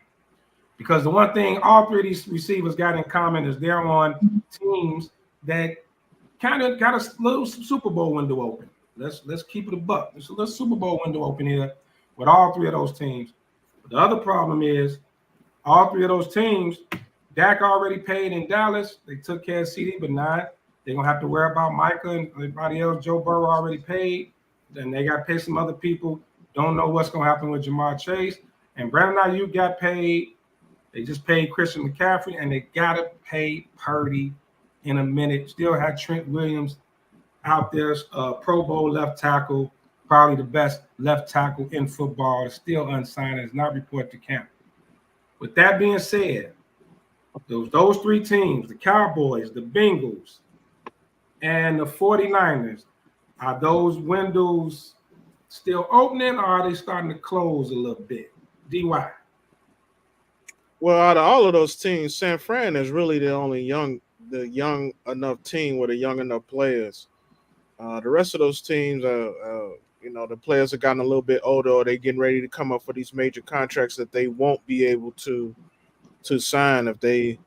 because the one thing all three of these receivers got in common is they're on teams that kind of got a little Super Bowl window open. Let's keep it a buck. There's a little Super Bowl window open here with all three of those teams. But the other problem is all three of those teams, Dak already paid in Dallas. They took care of CD, but now they're going to have to worry about Micah and everybody else. Joe Burrow already paid. Then they got to pay some other people. Don't know what's going to happen with Jamar Chase. And Brandon Ayuk got paid. They just paid Christian McCaffrey, and they got to pay Purdy in a minute. Still had Trent Williams out there, Pro Bowl left tackle, probably the best left tackle in football. Still unsigned, is not reported to camp. With that being said, those three teams, the Cowboys, the Bengals, and the 49ers, are those windows still opening or are they starting to close a little bit? DY. Well, out of all of those teams, San Fran is really the only young enough team with the young enough players. The rest of those teams, the players have gotten a little bit older, or they're getting ready to come up for these major contracts that they won't be able to sign if they,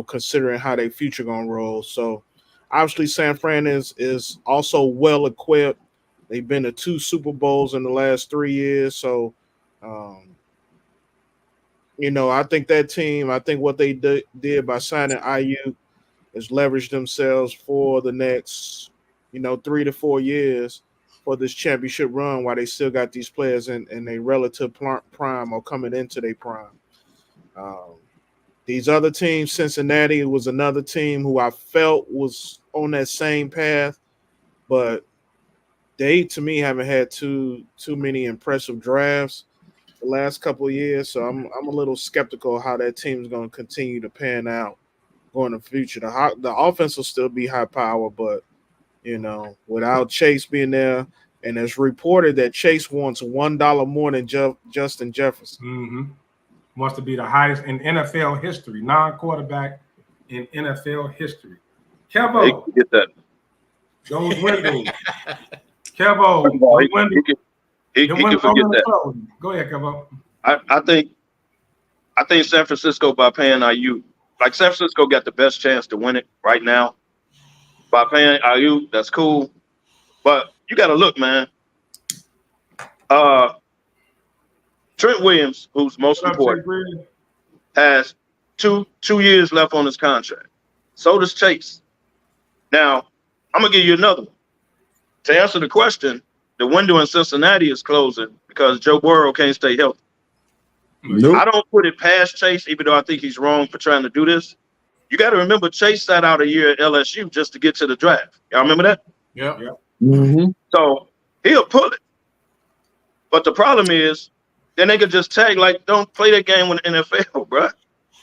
considering how their future gonna roll. So obviously San Fran is also well equipped. They've been to 2 Super Bowls in the last 3 years. So I think that team, what they did by signing IU is leverage themselves for the next, 3 to 4 years for this championship run while they still got these players in a relative prime or coming into their prime. These other teams, Cincinnati was another team who I felt was on that same path, but they, to me, haven't had too many impressive drafts the last couple of years. So I'm a little skeptical of how that team is going to continue to pan out going in the future. The offense will still be high power, but without Chase being there, and it's reported that Chase wants $1 more than Justin Jefferson. Mm-hmm. Wants to be the highest in NFL history, non-quarterback in NFL history. Kevo, get that. Those windows. Kevo, he can forget that. Go ahead, Kevo. I think San Francisco, by paying IU, like San Francisco got the best chance to win it right now. By paying IU, that's cool. But you got to look, man. Trent Williams, who's most important, has two years left on his contract. So does Chase. Now, I'm going to give you another one. To answer the question, the window in Cincinnati is closing because Joe Burrow can't stay healthy. Nope. I don't put it past Chase, even though I think he's wrong for trying to do this. You got to remember, Chase sat out a year at LSU just to get to the draft. Y'all remember that? Yeah. Mm-hmm. So he'll pull it. But the problem is, then they could just tag, like, don't play that game with the NFL, bro.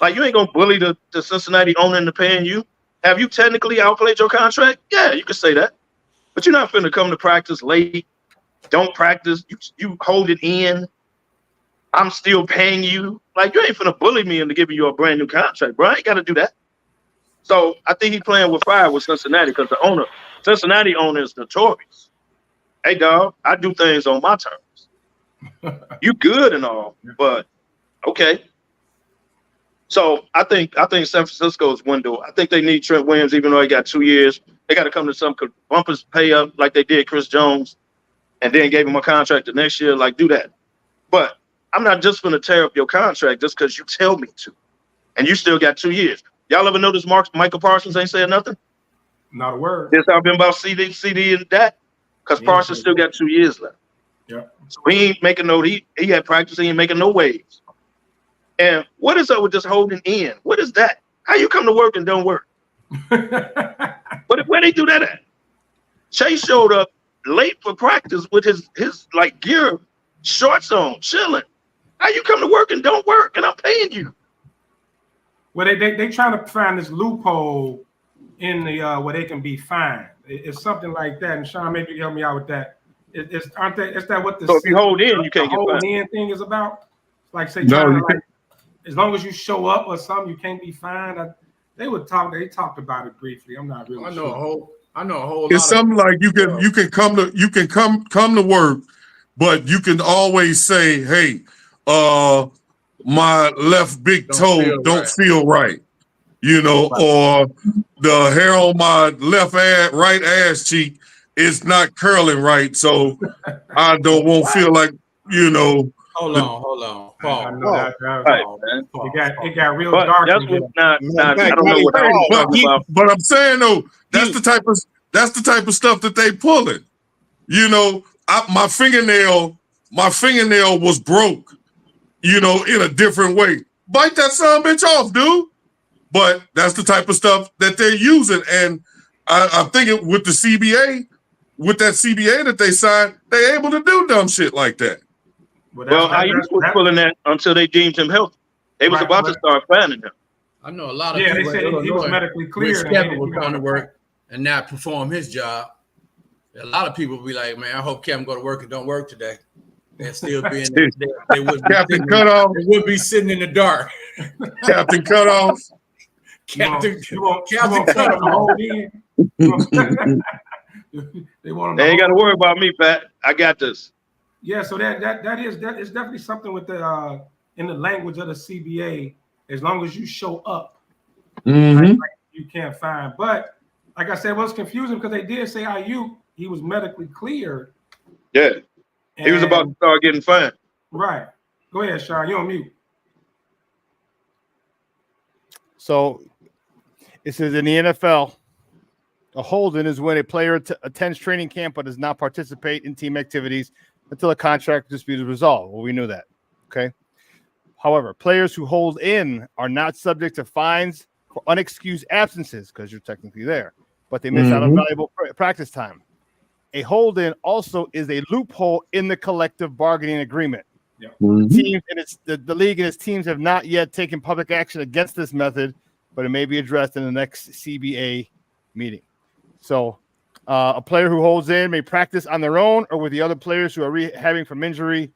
Like, you ain't going to bully the Cincinnati owner into paying you. Have you technically outplayed your contract? Yeah, you can say that. But you're not finna come to practice late. Don't practice. You hold it in. I'm still paying you. Like, you ain't finna bully me into giving you a brand new contract, bro. I ain't got to do that. So I think he's playing with fire with Cincinnati because the Cincinnati owner is notorious. Hey, dog, I do things on my terms. You good and all, but okay. So I think San Francisco's window. I think they need Trent Williams, even though he got 2 years. They got to come to some bumpers pay up like they did Chris Jones, and then gave him a contract the next year. Like, do that. But I'm not just going to tear up your contract just because you tell me to, and you still got 2 years. Y'all ever notice Michael Parsons ain't saying nothing? Not a word. This I've been about CD and that, because Parsons still got 2 years left. Yeah. So he ain't making no. He had practice. He ain't making no waves. And what is up with just holding in? What is that? How you come to work and don't work? Where they do that at? Chase showed up late for practice with his like gear shorts on, chilling. How you come to work and don't work? And I'm paying you. Well, they trying to find this loophole in the where they can be fined. It's something like that. And Sean, maybe you help me out with that. Is that what the so if you hold in, you can't get fined. In thing is about? Like say, as long as you show up or something, you can't be fined. They talked about it briefly. I'm not really sure. I know a whole It's something like you can come to work, but you can always say, hey, my left big toe don't feel right, or the hair on my right ass cheek is not curling right, so I won't feel like, Hold on. It got real dark. That's I don't know what I'm talking about. But I'm saying though, that's the type of stuff that they pulling. My fingernail was broke, in a different way. Bite that son of a bitch off, dude. But that's the type of stuff that they're using. And I'm thinking with the CBA, with that CBA that they signed, they're able to do dumb shit like that. Well, IU was pulling that until they deemed him healthy. They was about to start finding him. I know a lot of people. They said he was medically cleared. Kevin was going to work and not perform his job. A lot of people be like, man, I hope Kevin go to work and don't work today. They'll still be in they would Captain Cutoff. They would be sitting in the dark. Captain Cutoff. Captain Cutoff. They ain't got to worry about me, Pat. I got this. Yeah, so that is definitely something with the in the language of the CBA. As long as you show up, like you can't find. But like I said, it was confusing because they did say IU he was medically cleared. Yeah, he was about to start getting fined. Right. Go ahead, Sean. You're on mute. So it says in the NFL, a hold-in is when a player attends training camp but does not participate in team activities until a contract dispute is resolved. Well, we knew that. Okay. However, players who hold in are not subject to fines for unexcused absences because you're technically there, but they miss out on valuable practice time. A hold-in also is a loophole in the collective bargaining agreement. Teams and the league and its teams have not yet taken public action against this method, but it may be addressed in the next CBA meeting. So a player who holds in may practice on their own or with the other players who are rehabbing from injury.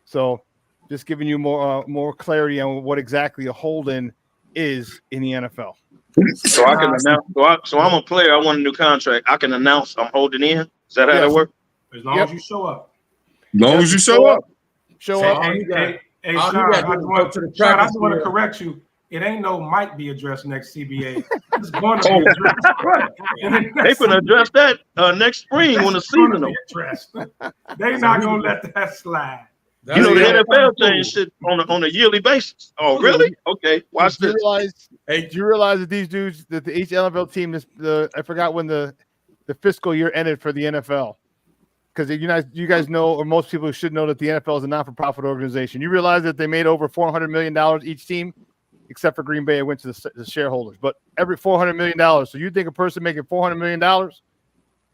So just giving you more clarity on what exactly a hold-in is in the NFL. So I can announce. So I'm a player. I want a new contract. I can announce I'm holding in. Is that how it works? As long as you show up. As long as you show up. Hey, Sean, I just want to correct you. It ain't no might be addressed next CBA. It's going to be addressed. They can address that next spring when the season addressed. They're not going to let that slide. The NFL changed shit on a yearly basis. Oh, really? Okay. Watch this. Do you realize that these dudes, that each NFL team is I forgot when the fiscal year ended for the NFL. Because you guys know, or most people should know, that the NFL is a not-for-profit organization. You realize that they made over $400 million each team, except for Green Bay, it went to the shareholders. But every $400 million. So you think a person making $400 million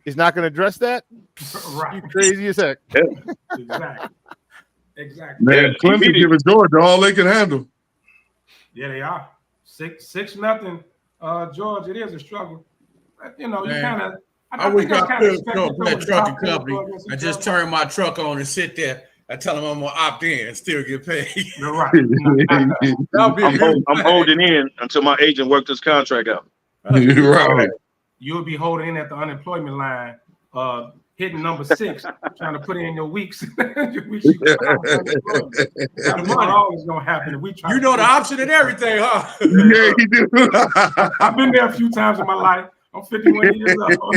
is not going to address that? Right. You crazy as heck. Exactly. Man, Clemson giving Georgia all they can handle. Yeah, they are. 6-0. George, it is a struggle. But, you kind of. I wish I could go to that trucking company and just turn my truck on and sit there and tell them I'm gonna opt in and still get paid. You're right. I'm holding in until my agent works this contract out. Right. You'll be holding in at the unemployment line, hitting number 6, trying to put in your weeks. That's always gonna happen if we try. You know the option and everything, huh? Yeah, you do. I've been there a few times in my life. I'm 51 years old.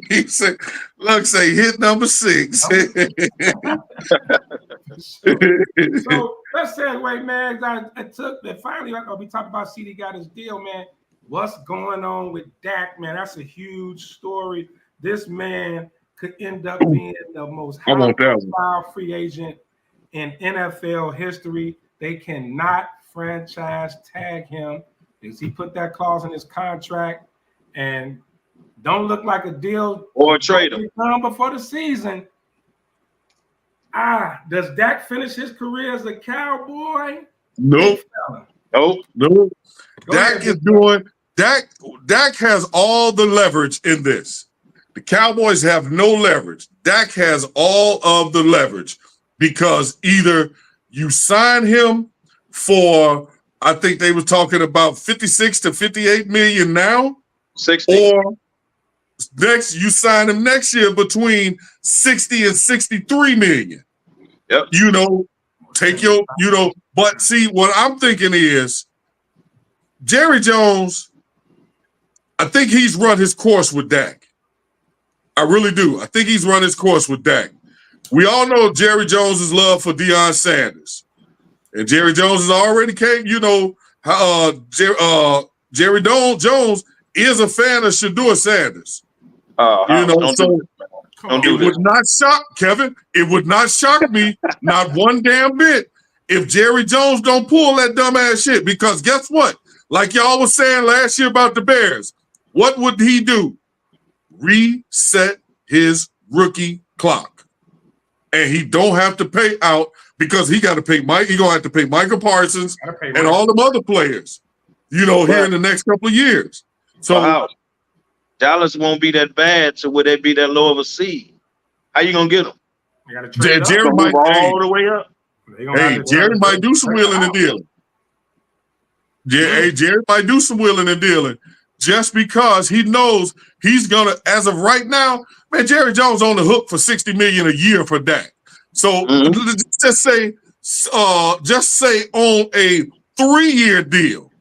He said, look, say hit number 6. So let's segue, man. Finally, we talked about CD got his deal, man. What's going on with Dak, man? That's a huge story. This man could end up being the most high-profile free agent in NFL history. They cannot franchise tag him because he put that clause in his contract and don't look like a deal or a trade him before the season. Does Dak finish his career as a Cowboy? Nope. Dak has all the leverage in this. The Cowboys have no leverage. Dak has all of the leverage because either you sign him for, I think they were talking about 56 to 58 million now, 60. Or next you sign him next year between 60 and 63 million. Yep. But see, what I'm thinking is Jerry Jones, I think he's run his course with Dak. I really do. I think he's run his course with Dak. We all know Jerry Jones's love for Deion Sanders. And Jerry Jones has already came, Jerry Jones is a fan of Shedeur Sanders. Would not shock, Kevin. It would not shock me, not one damn bit, if Jerry Jones don't pull that dumbass shit. Because guess what? Like y'all was saying last year about the Bears, what would he do? Reset his rookie clock. And he don't have to pay out because he got to pay Mike. He gonna have to pay Michael Parsons and all them other players, here in the next couple of years. So Dallas won't be that bad, so would they be that low of a seed? How you gonna get them? Jerry might all the way up. Jerry might do some wheeling and dealing. Jerry might do some wheeling and dealing just because he knows he's gonna. As of right now, man, Jerry Jones on the hook for $60 million a year for Dak. So just say on a 3-year deal,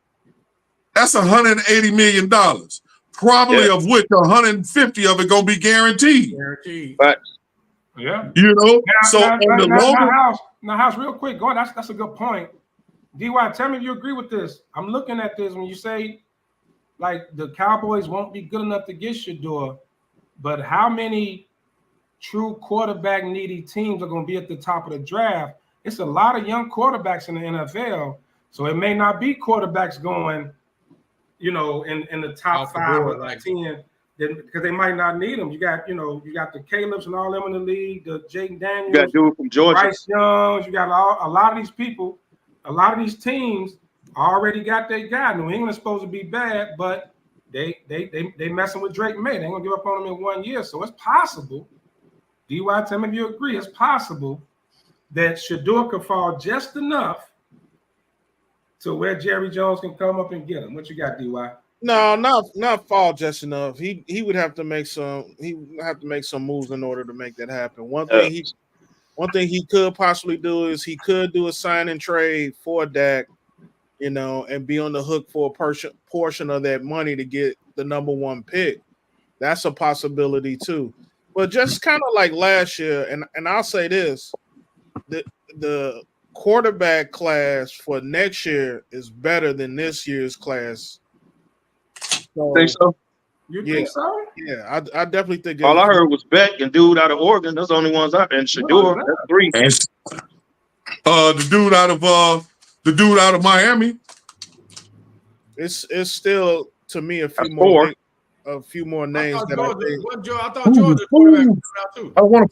that's $180 million. Probably of which 150 of it gonna be guaranteed. Right. Yeah. Now, House, real quick, that's a good point. DY, tell me if you agree with this. I'm looking at this when you say like the Cowboys won't be good enough to get Shedeur, but how many true quarterback needy teams are going to be at the top of the draft? it's a lot of young quarterbacks in the NFL. So it may not be quarterbacks going, you know, in the top 5 or like 10, because they might not need them. You got the Caleb's and all them in the league, the Jaden Daniels, you got dude from Georgia, Bryce Youngs. You got a lot of these people, a lot of these teams already got their guy. New England's supposed to be bad, but they messing with Drake May. They ain't gonna give up on him in 1 year. So it's possible. DY, tell me if you agree. It's possible that Shedeur could fall just enough to where Jerry Jones can come up and get him. What you got, DY? No, not fall just enough. He would have to make some. He would have to make some moves in order to make that happen. One thing he could possibly do is he could do a sign and trade for Dak, you know, and be on the hook for a portion of that money to get the number 1 pick. That's a possibility too. But just kind of like last year, and I'll say this: the quarterback class for next year is better than this year's class. So, think so? You think so? Yeah, I definitely think. All I heard was Beck and dude out of Oregon. That's the only ones and Shedeur. That's 3. And the dude out of Miami. It's still to me a few more names that I thought Georgia quarterback was out too. I don't want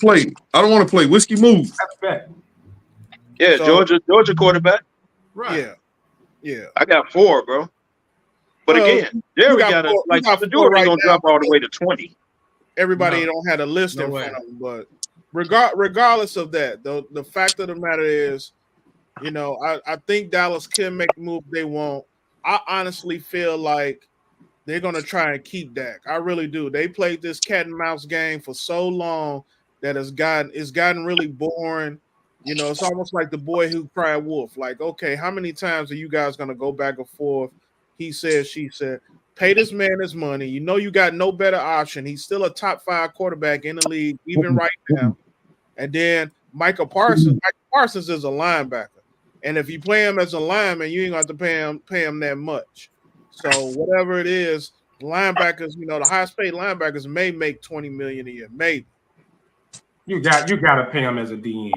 to play. Whiskey move. That's bad. Yeah, so, Georgia quarterback. Right. Yeah. I got 4, bro. But again, Jerry got Shedeur ain't gonna drop all the way to 20. Everybody don't have a list in front of them, but regardless of that, the fact of the matter is, you know, I think Dallas can make the move they want. I honestly feel like they're gonna try and keep Dak. I really do. They played this cat and mouse game for so long that it's gotten really boring. You know, it's almost like the boy who cried wolf. Like, okay, how many times are you guys gonna go back and forth? He said, she said, pay this man his money. You know you got no better option. He's still a top 5 quarterback in the league, even right now. And then Michael Parsons is a linebacker. And if you play him as a lineman, you ain't got to pay him that much. So whatever it is, linebackers, you know, the highest paid linebackers may make $20 million a year, maybe. You got to pay him as a DN.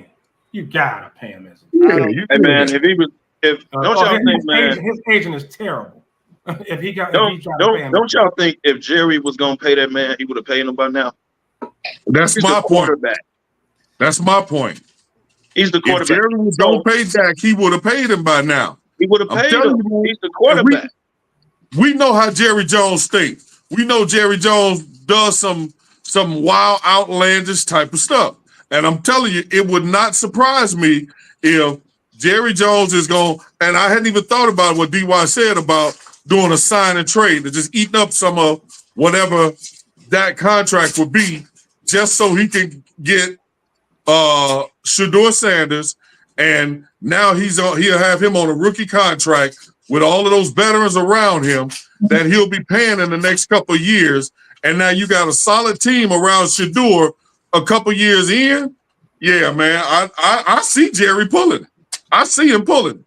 You gotta pay him as a DN. Hey man, don't y'all think, man, his agent is terrible. Don't y'all think if Jerry was gonna pay that man, he would have paid him by now? That's my point. That's my point. He's the quarterback. If Jerry was gonna pay Dak, he would have paid him by now. He would have paid him. He's the quarterback. We know how Jerry Jones thinks. We know Jerry Jones does some wild, outlandish type of stuff. And I'm telling you, it would not surprise me if Jerry Jones is going, and I hadn't even thought about what DY said about doing a sign and trade, to just eating up some of whatever that contract would be, just so he can get Shedeur Sanders, and now he'll have him on a rookie contract with all of those veterans around him that he'll be paying in the next couple of years. And now you got a solid team around Shedeur a couple years in. Yeah, man, I see Jerry pulling. I see him pulling.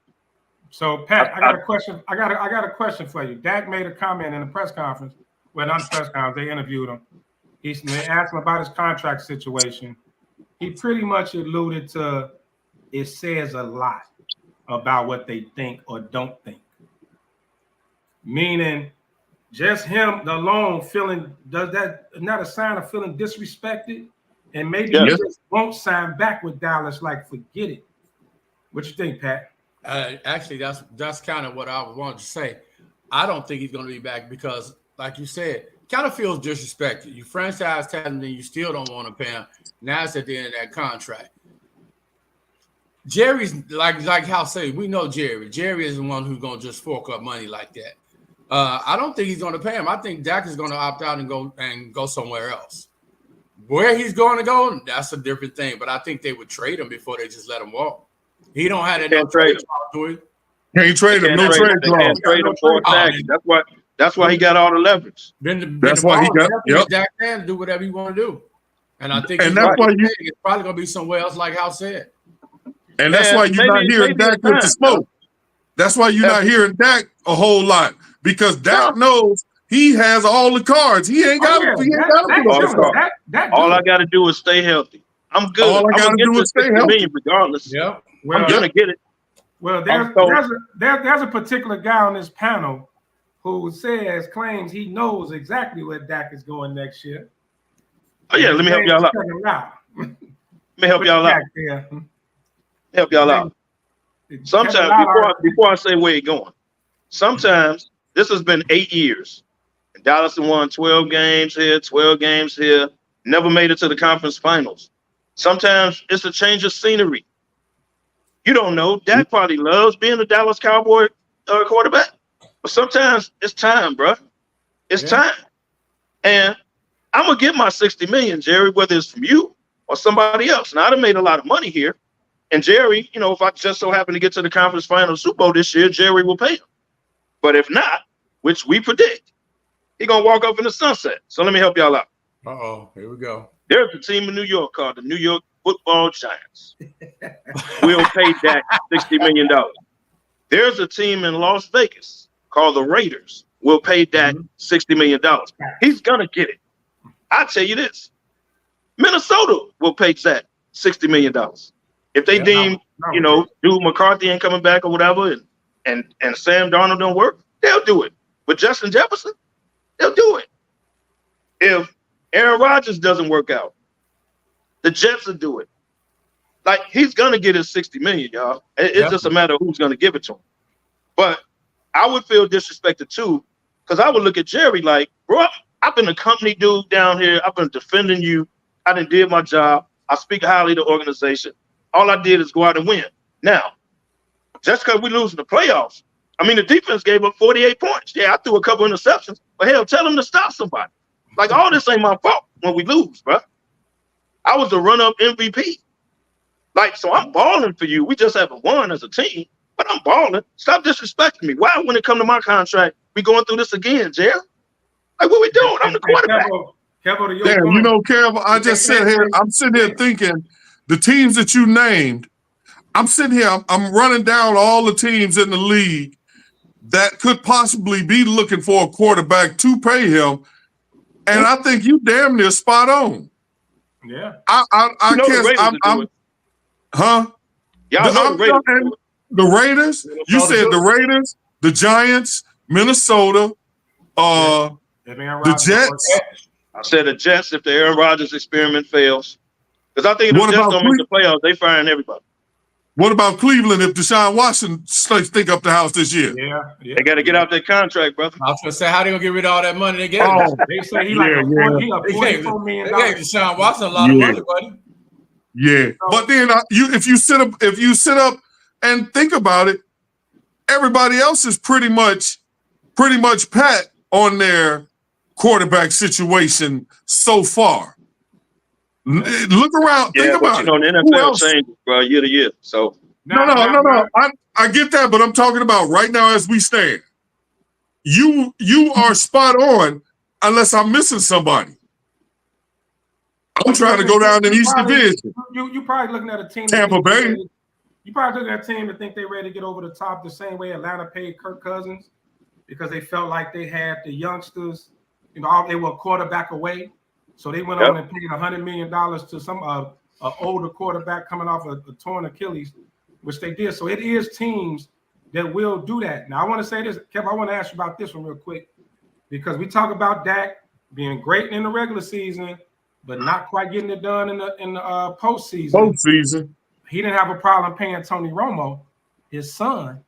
So Pat, I got a question. I got a question for you. Dak made a comment in the press conference. Well, not the press conference. They interviewed him. They asked him about his contract situation. He pretty much alluded to it says a lot about what they think or don't think. Meaning, just him alone feeling, does that not a sign of feeling disrespected? And maybe he just won't sign back with Dallas. Like, forget it. What you think, Pat? Actually, that's kind of what I wanted to say. I don't think he's going to be back because, like you said, kind of feels disrespected. You franchise tag him, then you still don't want to pay him. Now it's at the end of that contract. Jerry's like how say we know Jerry. Jerry is the one who's going to just fork up money like that. I don't think he's going to pay him. I think Dak is going to opt out and go somewhere else. Where he's going to go, that's a different thing. But I think they would trade him before they just let him walk. He don't have that no trade clause, do he? Can't trade him. No trade clause. Can't trade him for a tag. That's why he got all the leverage. That's why he got. Yep. Dak can do whatever he want to do, and I think and that's why it's probably gonna be somewhere else, like House said. And that's why you're not hearing Dak with the smoke. That's why you're not hearing Dak a whole lot, because Dak knows he has all the cards. He ain't got to put all the cards. All I got to do is stay healthy. I'm good. All I got to do is stay healthy. Regardless. Yep. Well, I'm gonna get it. Well, there's a particular guy on this panel who claims he knows exactly where Dak is going next year. Oh yeah, let me help y'all out. Let me help y'all out. Help y'all out. Sometimes before I say where he's going, sometimes this has been 8 years. And Dallas has won 12 games here, 12 games here, never made it to the conference finals. Sometimes it's a change of scenery. You don't know. Dak probably loves being a Dallas Cowboy quarterback. But sometimes it's time, bro. It's time. And I'm going to get my $60 million, Jerry, whether it's from you or somebody else. Now, I'd have made a lot of money here. And Jerry, if I just so happen to get to the conference final Super Bowl this year, Jerry will pay him. But if not, which we predict, he's going to walk off in the sunset. So let me help y'all out. Uh-oh, here we go. There's a team in New York called the New York Football Giants. We'll pay Dak $60 million. There's a team in Las Vegas called the Raiders. We'll pay Dak $60 million. He's going to get it. I tell you this. Minnesota will pay Dak $60 million. If they deem, Dude McCarthy ain't coming back or whatever, and Sam Darnold don't work, they'll do it. But Justin Jefferson, they'll do it. If Aaron Rodgers doesn't work out, the Jets will do it. Like, he's going to get his $60 million, y'all. It's just a matter of who's going to give it to him. But I would feel disrespected, too, because I would look at Jerry like, bro, I've been a company dude down here. I've been defending you. I done did my job. I speak highly of the organization. All I did is go out and win. Now, just because we lose in the playoffs, the defense gave up 48 points. Yeah, I threw a couple interceptions, but hell, tell them to stop somebody. Like, all this ain't my fault when we lose, bro. I was the run-up MVP. Like, so I'm balling for you. We just haven't won as a team, but I'm balling. Stop disrespecting me. Why, when it come to my contract, we going through this again, Jerry? Like, what we doing? I'm the quarterback. Kev, I just sit here. I'm sitting here thinking the teams that you named. I'm sitting here. I'm running down all the teams in the league that could possibly be looking for a quarterback to pay him, and I think you damn near spot on. Yeah. I can't. Huh? The Raiders. You said the Raiders, the Giants, Minnesota, the Jets. I said the Jets if the Aaron Rodgers experiment fails. Because I think if the Jets don't make the playoffs, they firing everybody. What about Cleveland if Deshaun Watson stink up the house this year? Yeah. They got to get out that contract, brother. I was going to say, how they going to get rid of all that money they gave? They say he $44 million. They gave Deshaun Watson a lot of money, buddy. Yeah, but then if you sit up and think about it, everybody else is pretty much pat on their quarterback situation so far. Look around, think about it. The NFL changes, bro, year to year. So no. I get that, but I'm talking about right now as we stand. You are spot on, unless I'm missing somebody. I'm trying to go down in East Division. You probably looking at a team. Tampa Bay. You probably looking at a team that think they're ready to get over the top the same way Atlanta paid Kirk Cousins because they felt like they had the youngsters. They were a quarterback away, so they went on and paid $100 million to some older quarterback coming off a torn Achilles, which they did. So it is teams that will do that. Now I want to say this, Kev. I want to ask you about this one real quick because we talk about Dak being great in the regular season, but not quite getting it done in the postseason. He didn't have a problem paying Tony Romo, his son.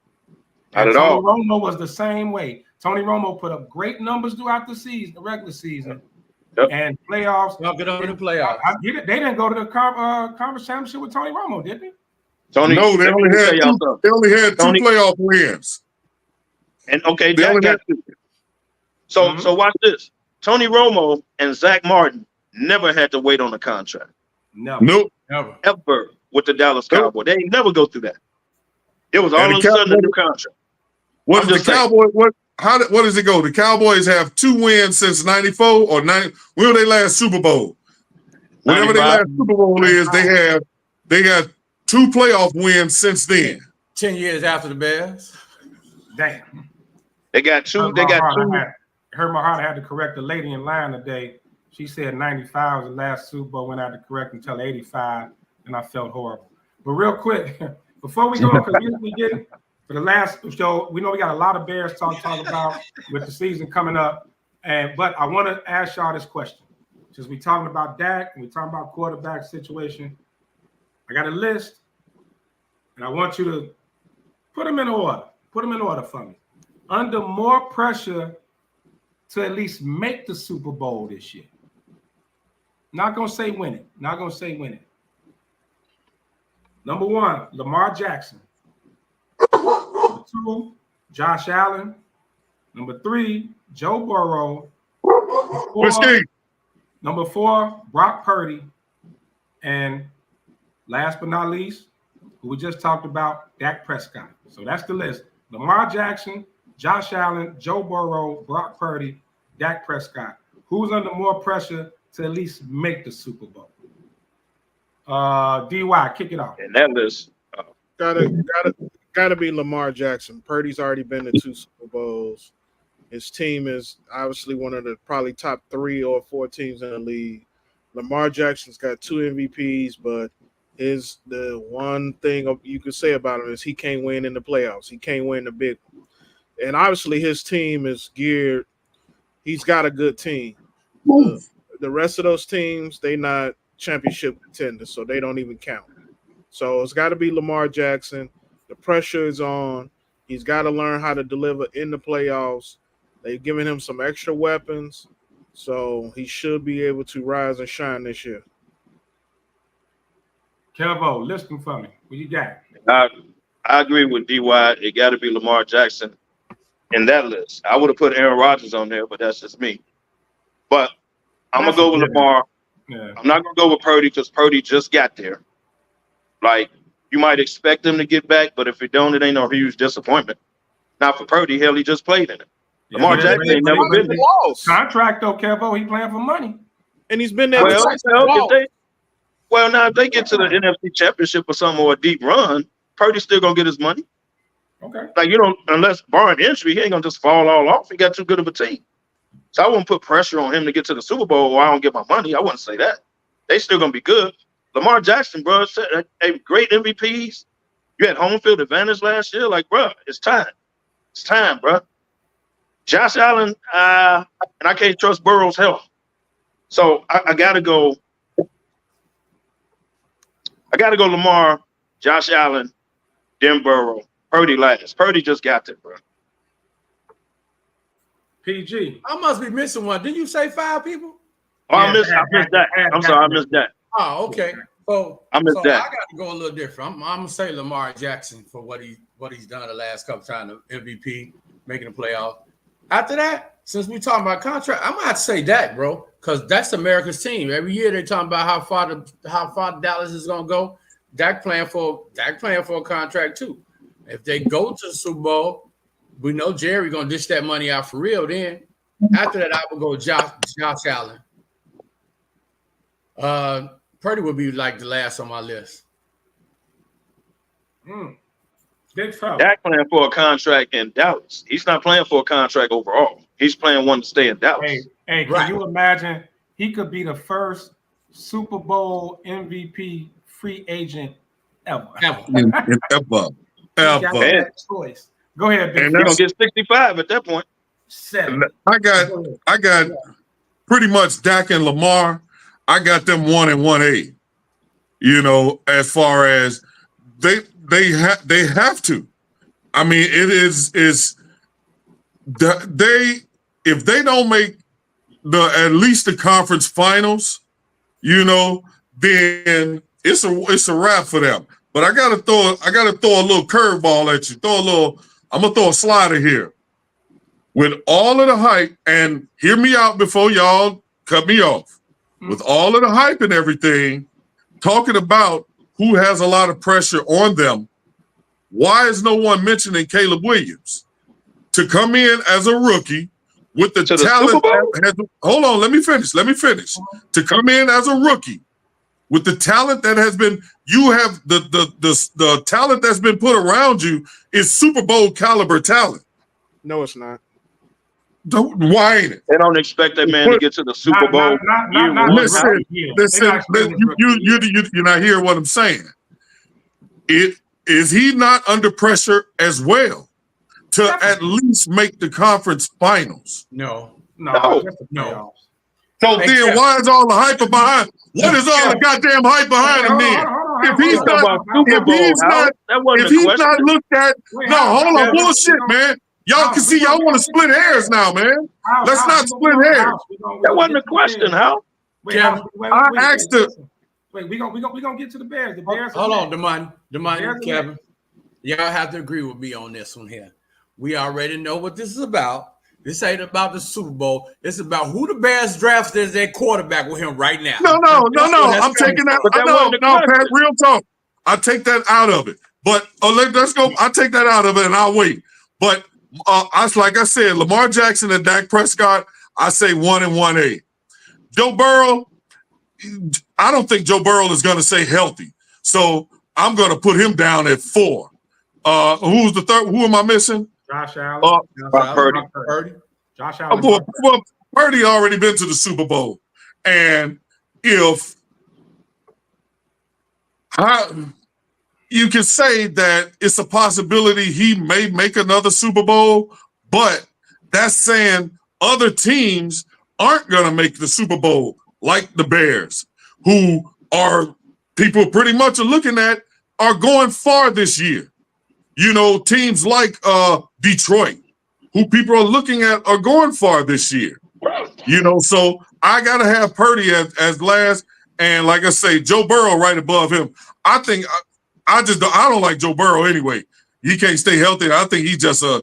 Not at all. Tony Romo was the same way. Tony Romo put up great numbers throughout the season, the regular season, and playoffs. Not get over the playoffs. They didn't go to the conference championship with Tony Romo, did they? They only had two playoff wins. And Dak got two. So watch this. Tony Romo and Zach Martin never had to wait on a contract. Nope. Never. Ever with the Dallas Cowboys. They ain't never go through that. It was all of a sudden a new contract. What does it go? The Cowboys have 2 wins since 94 or 90. When they last Super Bowl? Whenever their last Super Bowl is, they got 2 playoff wins since then. 10 years after the Bears. Damn. They got 2. Herb Mahara had to correct the lady in line today. She said 95 was the last Super Bowl, went out to correct until 85, and I felt horrible. But real quick, Before we go, because we get for the last show, we know we got a lot of Bears talk about with the season coming up. But I want to ask y'all this question. Since we talking about Dak and we talking about quarterback situation, I got a list, and I want you to put them in order. Put them in order for me. Under more pressure to at least make the Super Bowl this year. Not gonna say win it. Not gonna say win it. Number 1, Lamar Jackson. Number 2, Josh Allen. Number 3, Joe Burrow. Number 4, Brock Purdy. And last but not least, who we just talked about, Dak Prescott. So that's the list. Lamar Jackson, Josh Allen, Joe Burrow, Brock Purdy, Dak Prescott. Who's under more pressure to at least make the Super Bowl? DY, kick it off. And that list. Gotta be Lamar Jackson. Purdy's already been to 2 Super Bowls. His team is obviously one of the probably top 3 or 4 teams in the league. Lamar Jackson's got 2 MVPs, but the one thing you could say about him is he can't win in the playoffs. He can't win the big one. And obviously his team is geared. He's got a good team. The rest of those teams, they not championship contenders, so they don't even count. So it's got to be Lamar Jackson. The pressure is on. He's got to learn how to deliver in the playoffs. They've given him some extra weapons, so he should be able to rise and shine this year. Kelvo, listen for me. What you got? I agree with DY. It got to be Lamar Jackson in that list. I would have put Aaron Rodgers on there, but that's just me. But I'm going to go with Lamar. Yeah. I'm not going to go with Purdy because Purdy just got there. Like, you might expect him to get back, but if he don't, it ain't no huge disappointment. Not for Purdy. Hell, he just played in it. Yeah, Lamar Jackson ain't never been there. Contract, though, Kelvo. He playing for money. And he's been there. Well, now if they get to the NFC Championship or something or a deep run, Purdy's still going to get his money. Okay. Like, you don't, unless barring injury, he ain't going to just fall all off. He got too good of a team. So I wouldn't put pressure on him to get to the Super Bowl or I don't get my money. I wouldn't say that. They still going to be good. Lamar Jackson, bro, great MVPs. You had home field advantage last year. Like, bro, it's time. It's time, bro. Josh Allen, and I can't trust Burrow's health. So I got to go. I got to go Lamar, Josh Allen, then Burrow. Purdy last. Purdy just got there, bro. PG. I must be missing one. Didn't you say 5 people? Oh, I missed that. I'm sorry, I missed that. Oh, okay. So I missed that. I got to go a little different. I'm gonna say Lamar Jackson for what he's done the last couple times, the MVP, making the playoff. After that, since we talking about contract, I'm gonna have to say Dak, bro, because that's America's team. Every year they talking about how far Dallas is gonna go. Dak playing for a contract too. If they go to the Super Bowl, we know Jerry gonna dish that money out for real. Then after that, I will go Josh Allen. Purdy would be like the last on my list. Big foul. Dak playing for a contract in Dallas. He's not playing for a contract overall. He's playing one to stay in Dallas. Hey, can you imagine? He could be the first Super Bowl MVP free agent ever. Ever. Choice. Go ahead, Big. And they're gonna get 65 at that point. 7. I got pretty much Dak and Lamar. I got them 1 and 1A. You know, as far as they have to. I mean, it is if they don't make at least the conference finals, you know, then it's a wrap for them. But I gotta throw a little curveball at you. I'm gonna throw a slider here. With all of the hype, and hear me out before y'all cut me off. With all of the hype and everything, talking about who has a lot of pressure on them, why is no one mentioning Caleb Williams to come in as a rookie with the talent? Hold on, let me finish. To come in as a rookie with the talent that has been, you have the talent that's been put around you is Super Bowl caliber talent. No, it's not. Why ain't it? They don't expect that man to get to the Super Bowl. Listen, you're not hearing what I'm saying. is he not under pressure as well to at least make the conference finals? No. So then why is all the hype behind? What is all the goddamn hype behind him then? If he's not looked at, no, hold on, bullshit, man. Y'all can see y'all want to split hairs now, man. Let's not split hairs. That wasn't a question, Hal. I asked her. Wait, we gonna get to the Bears. The Bears. Hold on, Demani, Kevin. Y'all have to agree with me on this one here. We already know what this is about. This ain't about the Super Bowl. It's about who the Bears drafted as their quarterback with him right now. No. I'm taking that. No, Pat, real talk. I take that out of it. But let's go. I take that out of it and I'll wait. But like I said, Lamar Jackson and Dak Prescott, I say 1 and 1A. Joe Burrow, I don't think Joe Burrow is going to stay healthy. So I'm going to put him down at 4. Who's the third? Who am I missing? Josh Allen. Purdy. Josh Allen. Well, Purdy already been to the Super Bowl. And if you can say that it's a possibility he may make another Super Bowl, but that's saying other teams aren't going to make the Super Bowl, like the Bears, who are people pretty much are looking at are going far this year. You know, teams like Detroit, who people are looking at are going far this year. You know, so I got to have Purdy as last. And like I say, Joe Burrow right above him. I think I don't like Joe Burrow anyway. He can't stay healthy. I think he's just a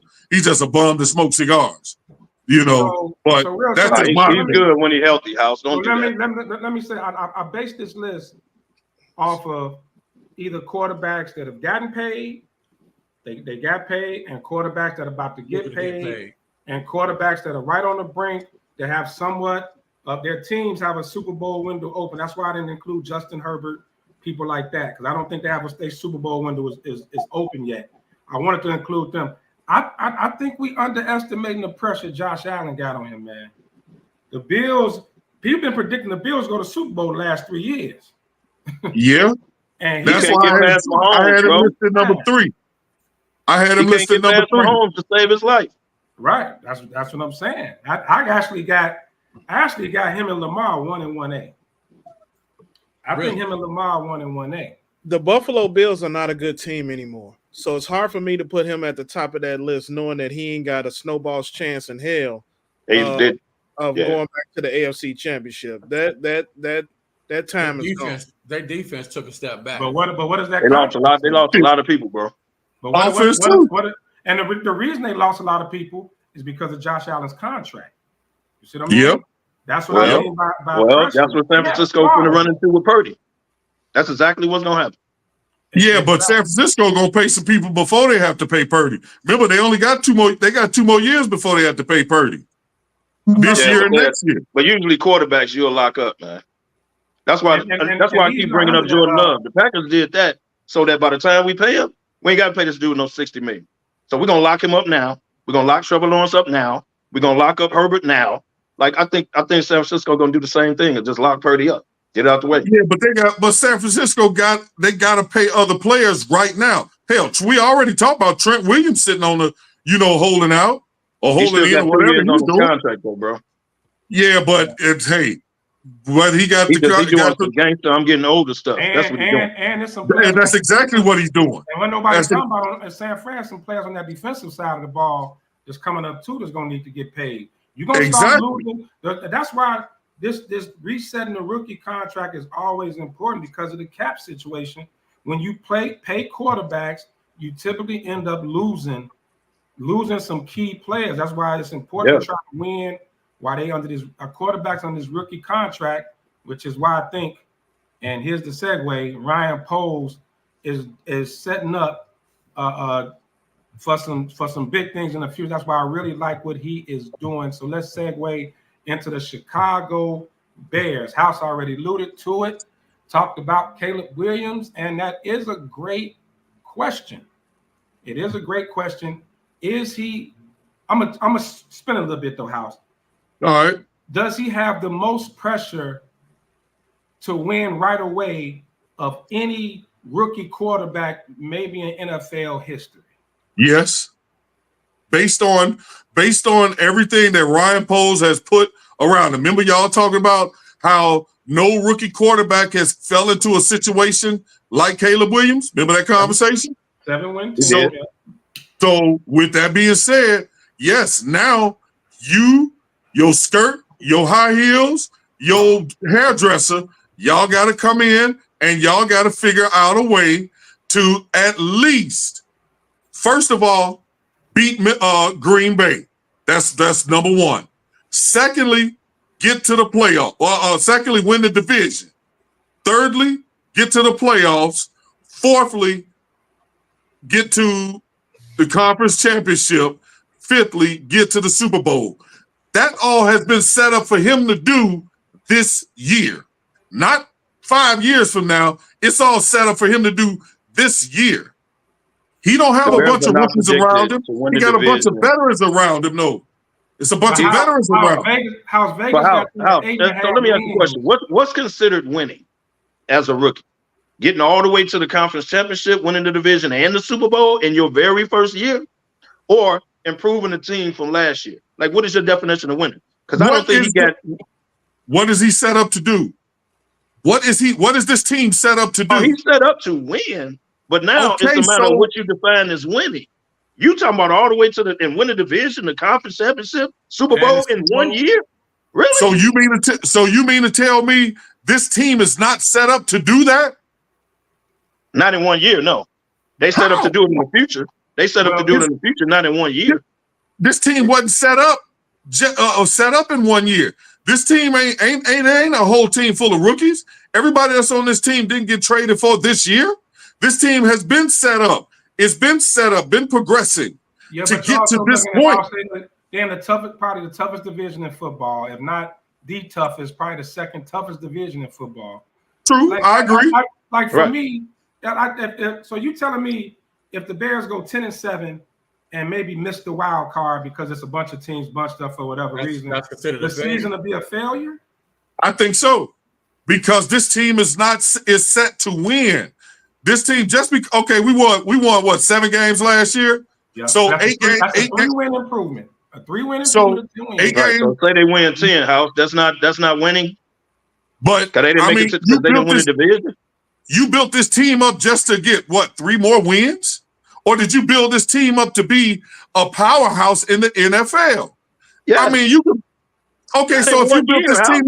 bum to smoke cigars. You know, but that's he's good when he's healthy. House, don't do that. Let me say, I based this list off of either quarterbacks that have gotten paid, they got paid, and quarterbacks that are about to get paid, and quarterbacks that are right on the brink that have somewhat of their teams have a Super Bowl window open. That's why I didn't include Justin Herbert, people like that, because I don't think they have their Super Bowl window is open yet. I wanted to include them. I think we underestimating the pressure Josh Allen got on him, man. The Bills, people been predicting the Bills go to Super Bowl the last 3 years. Yeah. And that's why I had him listed number 3. I had him listed number 3 to save his life. Right. That's what I'm saying. I actually got him and Lamar 1 and 1A. I think him and Lamar 1 and 1A. The Buffalo Bills are not a good team anymore. So it's hard for me to put him at the top of that list, knowing that he ain't got a snowball's chance in hell of going back to the AFC Championship. That time is gone. Their defense took a step back. But what is that? They lost a lot of people, bro. But and the reason they lost a lot of people is because of Josh Allen's contract. You see what I mean? Yep. That's what I mean by that's what San Francisco's going to run into with Purdy. That's exactly what's going to happen. Yeah, but San Francisco gonna pay some people before they have to pay Purdy. Remember, they only got 2 more. They got 2 more years before they have to pay Purdy. This year and next year. But usually quarterbacks you'll lock up, man. That's why. That's why I keep bringing up Jordan Love. The Packers did that so that by the time we pay him, we ain't got to pay this dude no $60 million. So we're gonna lock him up now. We're gonna lock Trevor Lawrence up now. We're gonna lock up Herbert now. Like I think San Francisco gonna do the same thing and just lock Purdy up. Get out the way. Yeah, but San Francisco got to pay other players right now. Hell, we already talked about Trent Williams sitting on the, holding out or holding in or whatever he's doing. Contract though, bro. Yeah, but but he got the gangster. I'm getting older stuff. That's what he's doing. And it's some players, that's exactly what he's doing. And when nobody's talking about in San Fran, some players on that defensive side of the ball that's coming up too that's gonna need to get paid. You're gonna start losing. That's why. This resetting the rookie contract is always important because of the cap situation. When you pay quarterbacks, you typically end up losing some key players. That's why it's important to try to win while they under this quarterbacks on this rookie contract, which is why I think, and here's the segue, Ryan Poles is setting up for some big things in the future. That's why I really like what he is doing. So let's segue into the Chicago Bears. House already alluded to it, talked about Caleb Williams, and that is a great question. It is a great question. Is he, I'm gonna spin a little bit though, House. All right. Does he have the most pressure to win right away of any rookie quarterback maybe in NFL history? Yes. Based on everything that Ryan Poles has put around him. Remember y'all talking about how no rookie quarterback has fell into a situation like Caleb Williams? Remember that conversation? 7-win team. So with that being said, yes, now your skirt, your high heels, your hairdresser, y'all got to come in and y'all got to figure out a way to at least, first of all, beat Green Bay. That's number one. Secondly, get to the playoff. Secondly, win the division. Thirdly, get to the playoffs. Fourthly, get to the conference championship. Fifthly, get to the Super Bowl. That all has been set up for him to do this year. Not 5 years from now. It's all set up for him to do this year. He don't have a bunch of rookies around him. He got a bunch of veterans around him. No, it's a bunch of veterans around him. So let me ask you a question. What's considered winning as a rookie? Getting all the way to the conference championship, winning the division and the Super Bowl in your very first year, or improving the team from last year? Like, what is your definition of winning? Because I don't think he got. What is he set up to do? What is this team set up to do? Oh, he's set up to win. But now it's a matter of what you define as winning. You talking about all the way to and win the division, the conference championship, Super Bowl in 1 year? Really? So you mean to tell me this team is not set up to do that? Not in 1 year, no. They set up to do it in the future. They set up to do it in the future, not in 1 year. This team wasn't set up in 1 year. This team ain't a whole team full of rookies. Everybody that's on this team didn't get traded for this year. This team has been set up. It's been set up, been progressing to get to this point. They're in probably the toughest division in football. If not the toughest, probably the second toughest division in football. True, I agree. For me, so you telling me if the Bears go 10-7 and maybe miss the wild card because it's a bunch of teams bunched up for whatever reason, the season will be a failure? I think so, because this team is set to win. This team we won what, 7 games last year? Yeah. So that's 8 games. That's a 3-win improvement. A 3-win improvement. So 8 games. So say they win 10, House. That's not winning. But they didn't make it to they didn't win the division. You built this team up just to get what, 3 more wins? Or did you build this team up to be a powerhouse in the NFL? Yeah. I mean, you could. Okay, so if you built this team,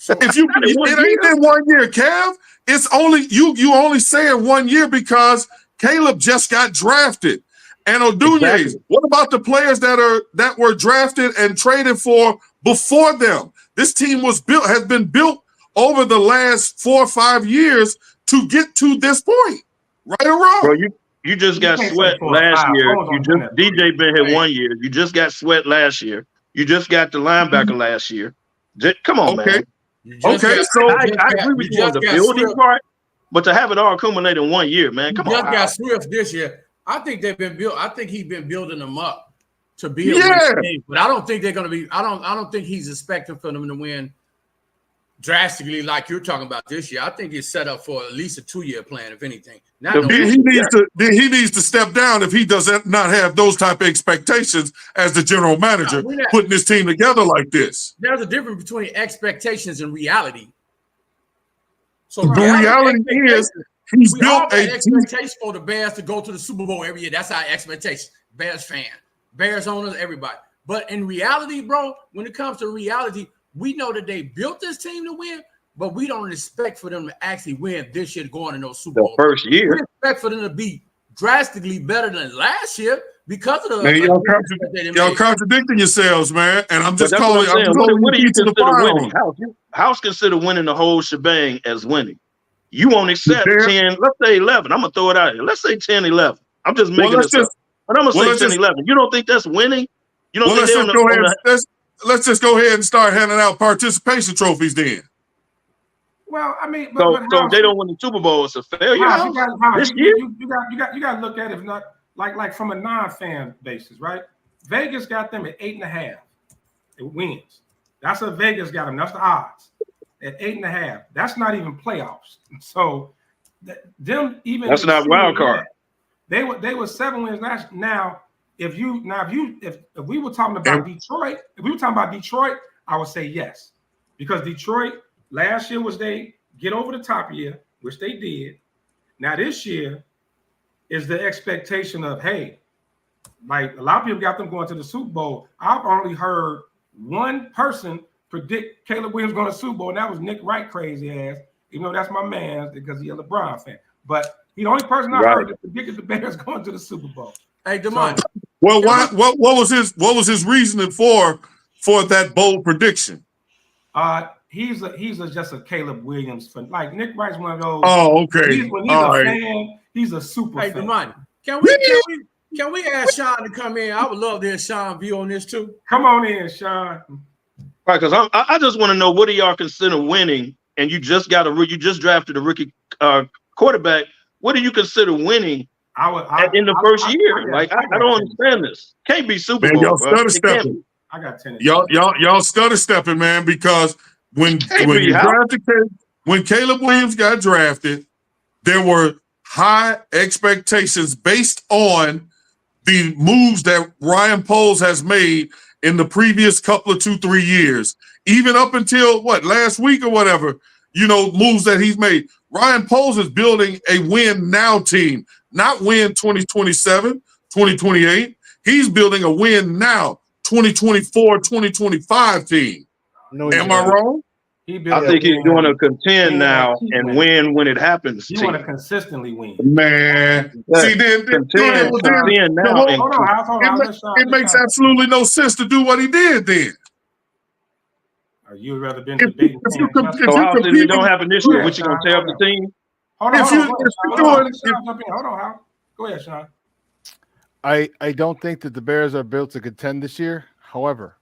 it ain't been 1 year, Kev. It's only you only saying 1 year because Caleb just got drafted. And Odunze, what about the players that were drafted and traded for before them? This team has been built over the last 4 or 5 years to get to this point. Right or wrong? Bro, you just got sweat last year. DJ been here 1 year. You just got sweat last year. You just got the linebacker last year. Come on, man. Okay, so I agree with you on the building part, but to have it all culminate in 1 year, man, come on. Just got Swift this year. I think they've been built. I think he's been building them up to be a winning team, but I don't think they're going to be. I don't think he's expecting for them to win drastically like you're talking about this year. I think it's set up for at least a 2-year plan, if anything. He needs to step down if he does not have those type of expectations as the general manager putting this team together like this. There's a difference between expectations and reality. So the reality is he's built a expectation for the Bears to go to the Super Bowl every year. That's our expectation. Bears fan, Bears owners, everybody. But in reality, bro, when it comes to reality, we know that they built this team to win, but we don't expect for them to actually win this year going in those Super Bowls. The first year. We expect for them to be drastically better than last year because of the y'all contradicting yourselves, man. And I'm just calling. What do you consider winning? House consider winning the whole shebang as winning. You won't accept 10, let's say 11. I'm gonna throw it out here. Let's say 10, 11. I'm just making this up. But I'm gonna say 10, 11. You don't think that's winning? You don't think let's just go ahead and start handing out participation trophies then. Well, I mean, so if they don't win the Super Bowl, it's a failure. You got to look at it, if not like from a non-fan basis, right? Vegas got them at 8.5. It wins. That's what Vegas got them. That's the odds at 8.5. That's not even playoffs. So them even that's not wild card. They were 7 wins last. Now, if we were talking about Detroit, I would say yes, because Detroit last year was they get over the top year, which they did. Now this year is the expectation of, hey, like a lot of people got them going to the Super Bowl. I've only heard one person predict Caleb Williams going to the Super Bowl, and that was Nick Wright, crazy ass. You know, that's my man because he's a LeBron fan. But he's the only person I heard that predicted the Bears going to the Super Bowl. Hey, Demond. Well, what was his reasoning for that bold prediction? He's just a Caleb Williams fan. Like Nick Wright's one of those. Oh, okay. When he's a fan, he's a super fan. Hey, Demond, can we ask Sean to come in? I would love to hear Sean's view on this too. Come on in, Sean. Right, because I just want to know, what do y'all consider winning? And you just drafted a rookie quarterback. What do you consider winning in the first year? I don't understand this. Can't be Super Bowl. Y'all stutter stepping. I got 10. Y'all stutter stepping, man, because when Caleb Williams got drafted, there were high expectations based on the moves that Ryan Poles has made in the previous couple of 2-3 years, even up until last week or whatever, moves that he's made. Ryan Poles is building a win now team, not win 2027, 2028. He's building a win now 2024, 2025 team. Am I wrong? I think he's going to contend now and win when it happens. You want to consistently win, man. See, then it makes absolutely no sense to do what he did. Then you'd rather been debating. If you don't have initiative, what you gonna tell the team? Hold on. Go ahead, Sean. I don't think that the Bears are built to contend this year. However,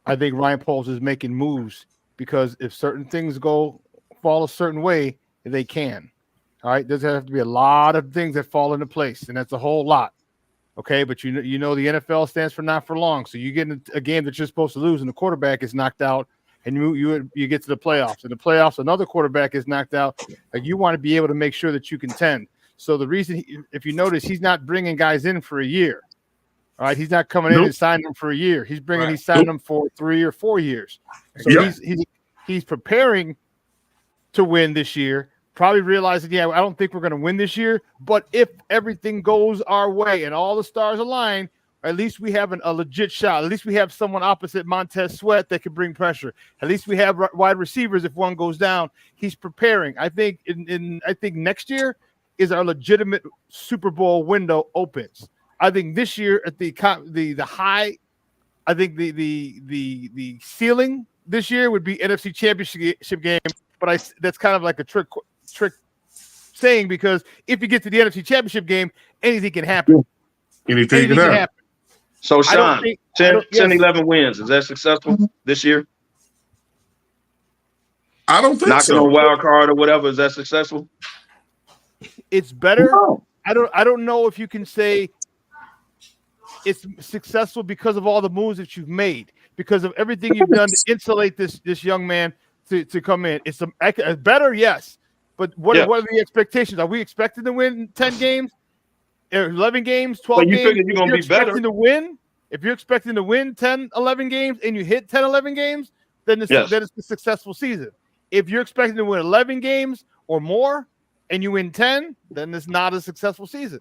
I think Ryan Poles is making moves because if certain things fall a certain way, they can. All right, there's have to be a lot of things that fall into place, and that's a whole lot. Okay, but the NFL stands for not for long. So you get in a game that you're supposed to lose, and the quarterback is knocked out, and you get to the playoffs. In the playoffs, another quarterback is knocked out. You want to be able to make sure that you contend. So the reason, if you notice, he's not bringing guys in for a year. All right, he's not coming in and signing them for a year. He's signing them for 3 or 4 years. So he's preparing to win this year. Probably realizing, I don't think we're going to win this year, but if everything goes our way and all the stars align, at least we have a legit shot. At least we have someone opposite Montez Sweat that can bring pressure. At least we have wide receivers if one goes down. He's preparing. I think I think next year is our legitimate Super Bowl window opens. I think this year at the high, I think the ceiling this year would be NFC Championship game, but that's kind of like a trick saying, because if you get to the NFC Championship game, anything can happen. Anything can happen. So, Sean, 11 wins. Is that successful this year? I don't think Knocking on wild card or whatever, is that successful? It's better. No. I don't know if you can say it's successful because of all the moves that you've made, because of everything you've done to insulate this young man to come in. It's better, yes. But what are the expectations? Are we expecting to win 10 games, 11 games, 12 games? Figure you're going to be better. If you're expecting to win 10, 11 games and you hit 10, 11 games, then it's a successful season. If you're expecting to win 11 games or more and you win 10, then it's not a successful season.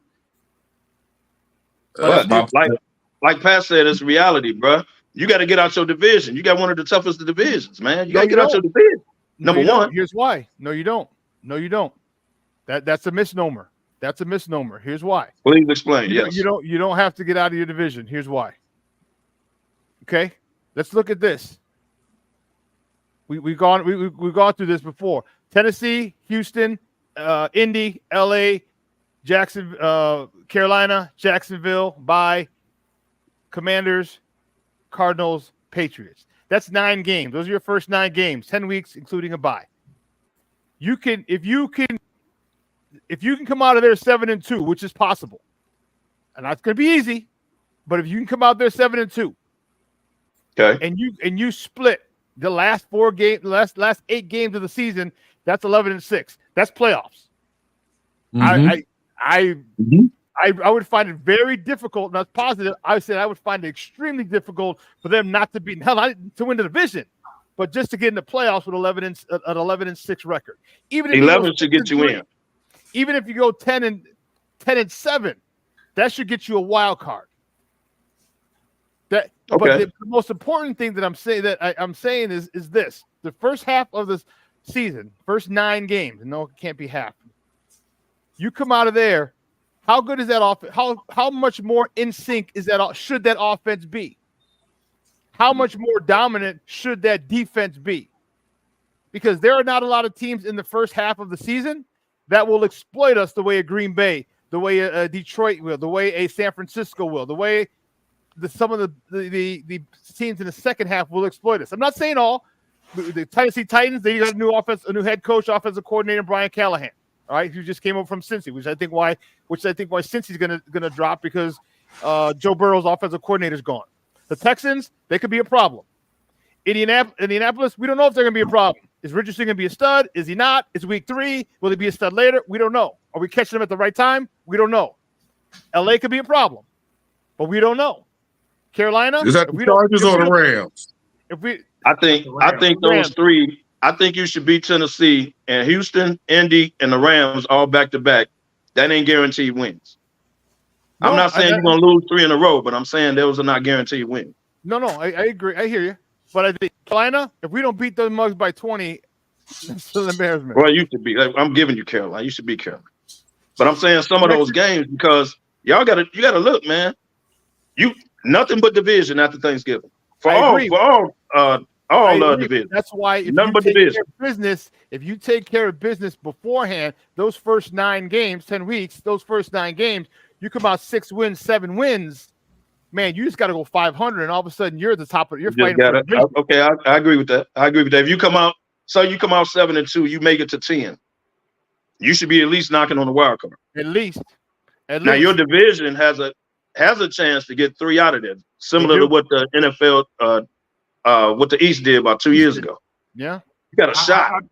Like Pat said, it's reality, bro. You got to get out your division. You got one of the toughest divisions, man. You got to get out your division. Number one. Here's why. No, you don't. That's a misnomer. That's a misnomer. Here's why. Please explain. Yes. You don't have to get out of your division. Here's why. Okay? Let's look at this. We've gone through this before. Tennessee, Houston, Indy, LA, Jackson, Carolina, Jacksonville, bye. Commanders, Cardinals, Patriots. That's 9 games. Those are your first 9 games, 10 weeks, including a bye. If you can come out of there 7-2, which is possible, and that's going to be easy, but if you can come out there 7-2, okay, and you split the last 4 games, last 8 games of the season, that's 11-6. That's playoffs. I would find it very difficult, and that's positive. I said I would find it extremely difficult for them not to beat not to win the division, but just to get in the playoffs with an 11-6 record. Even if 11 should get you in. Even if you go 10-7, that should get you a wild card. But the most important thing that I'm saying is this: the first half of the season, first 9 games, and no, it can't be half. You come out of there, how good is that offense? How much more in sync is that? Should that offense be? How much more dominant should that defense be? Because there are not a lot of teams in the first half of the season that will exploit us the way a Green Bay, the way a Detroit will, the way a San Francisco will, the way some of the teams in the second half will exploit us. I'm not saying all. The Tennessee Titans, they got a new head coach, offensive coordinator, Brian Callahan. All right, who just came over from Cincy, which I think why Cincy's gonna drop because Joe Burrow's offensive coordinator is gone. The Texans, they could be a problem. Indianapolis, we don't know if they're gonna be a problem. Is Richardson gonna be a stud? Is he not? It's week 3. Will he be a stud later? We don't know. Are we catching him at the right time? We don't know. LA could be a problem, but we don't know. Carolina, is that the Chargers or the Rams? I think those 3. I think you should beat Tennessee and Houston, Indy, and the Rams all back to back. That ain't guaranteed wins. No, I'm not saying you're gonna lose 3 in a row, but I'm saying those are not guaranteed wins. No, I agree. I hear you. But I think Carolina, if we don't beat those mugs by 20, it's still an embarrassment. Well, you should be. I'm giving you Carolina. You should be Carolina. But I'm saying some of those games because you gotta look, man. You nothing but division after Thanksgiving for all division. That's why if you take care of business beforehand, those first 9 games, 10 weeks, those first 9 games, you come out 6 wins, 7 wins. Man, you just got to go 500, and all of a sudden you're at the top of you're fighting. Okay, I agree with that. If you come out 7-2, you make it to 10. You should be at least knocking on the wild card. At least. Now your division has a chance to get 3 out of there, similar to what the NFL, what the East did about 2 years ago. Yeah, you got a shot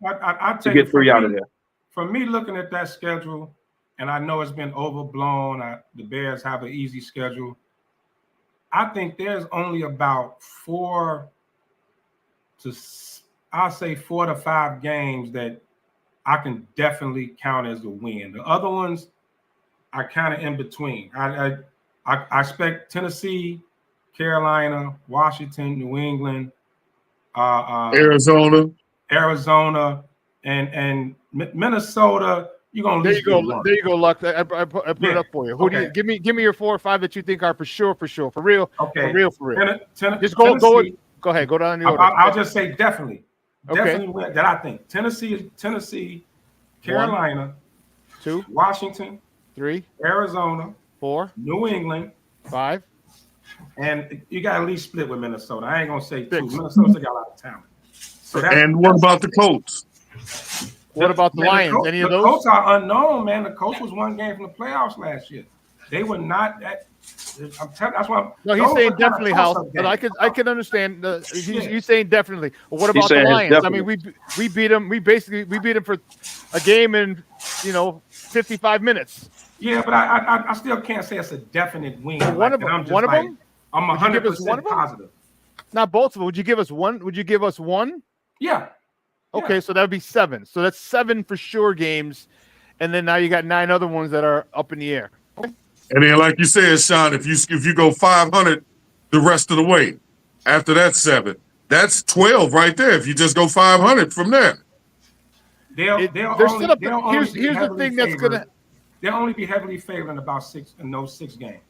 to get 3 out of there. For me, looking at that schedule, and I know it's been overblown. The Bears have an easy schedule. I think there's only about 4 to 5 games that I can definitely count as a win. The other ones are kind of in between. I expect Tennessee, Carolina, Washington, New England, Arizona, and Minnesota. You're gonna there you go, Luck. I put it up for you. Who do you give me your 4 or 5 that you think are for sure, for real, okay, for real. Just go ahead, go down the order. I'll just say definitely win, that I think Tennessee, Carolina, 2, Washington, 3, Arizona, 4, New England, 5, and you got at least split with Minnesota. I ain't gonna say 2. Minnesota's got a lot of talent. And what about the Colts? What about the Lions? Any of those? The Colts are unknown, man. The Colts was 1 game from the playoffs last year. They were not that. I'm telling. That's why. No, he's saying definitely, Hal. But I can understand. He's saying definitely. Well, what about the Lions? Definitely. I mean, we beat them. We beat them for a game in 55 minutes. Yeah, but I still can't say it's a definite win. One of them. I'm 100% positive. Not both of them. Would you give us one? Would you give us one? Yeah. Okay, so that would be 7. So that's 7 for sure games, and then now you got 9 other ones that are up in the air. And then, like you said, Sean, if you go 500 the rest of the way, after that 7, that's 12 right there. If you just go 500 from there, here's the thing that's gonna. They'll only be heavily favored in about 6 in those 6 games.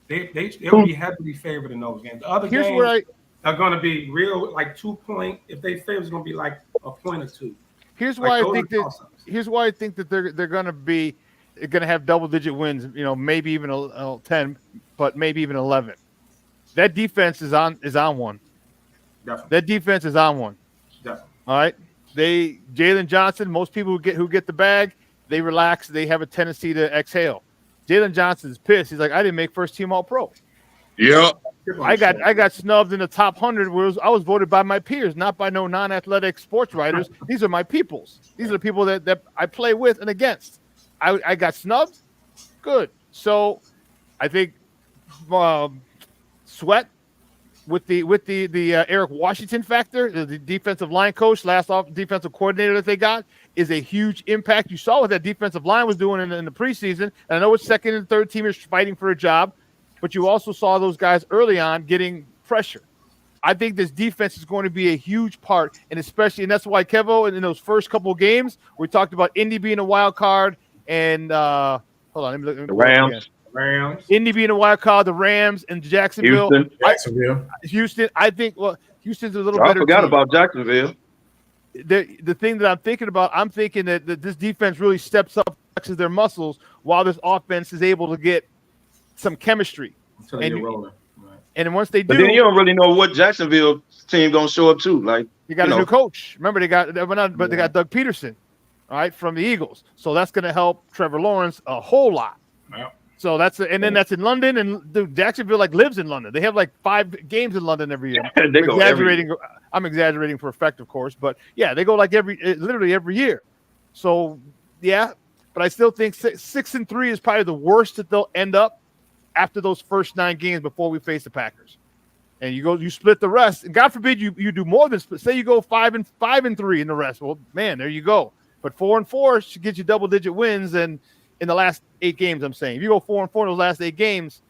They'll be heavily favored in those games. The other games are going to be real, like 2 point. If they favor, it's going to be like a point or 2. Here's why I think that they're going to have double-digit wins. Maybe even 10, but maybe even 11. That defense is on one. Definitely. That defense is on one. Definitely. All right. Jalen Johnson. Most people who get the bag, they relax. They have a tendency to exhale. Jalen Johnson's pissed. He's like, I didn't make first team All-Pro. Yeah. I got snubbed in the top 100. I was voted by my peers, not by no non-athletic sports writers. These are my peoples. These are the people that I play with and against. I got snubbed. Good. So I think Sweat with the Eric Washington factor, the defensive line coach, last off defensive coordinator that they got, is a huge impact. You saw what that defensive line was doing in the preseason. And I know it's second and third teamers fighting for a job, but you also saw those guys early on getting pressure. I think this defense is going to be a huge part, and that's why Kevo, in those first couple of games, we talked about Indy being a wild card, and hold on, let me look. The Rams. Indy being a wild card, the Rams, and Jacksonville. Houston. I think, Houston's a little better. I forgot team. about Jacksonville. The thing that I'm thinking that this defense really steps up, flexes their muscles, while this offense is able to get some chemistry. And once they do, but then you don't really know what Jacksonville team gonna show up to. Like, you got a new coach. Remember, they got Doug Peterson, all right, from the Eagles. So that's going to help Trevor Lawrence a whole lot. Yeah. So that's then that's in London, and Jacksonville lives in London. They have 5 games in London every year. I'm exaggerating for effect, of course, but yeah, they go literally every year. So yeah, but I still think 6-3 is probably the worst that they'll end up after those first 9 games before we face the Packers. And you split the rest, and God forbid you do more than split. Say you go 5-3 in the rest. Well, man, there you go. But 4-4 should get you double-digit wins, and in the last 8 games, I'm saying. If you go 4-4 in those last 8 games,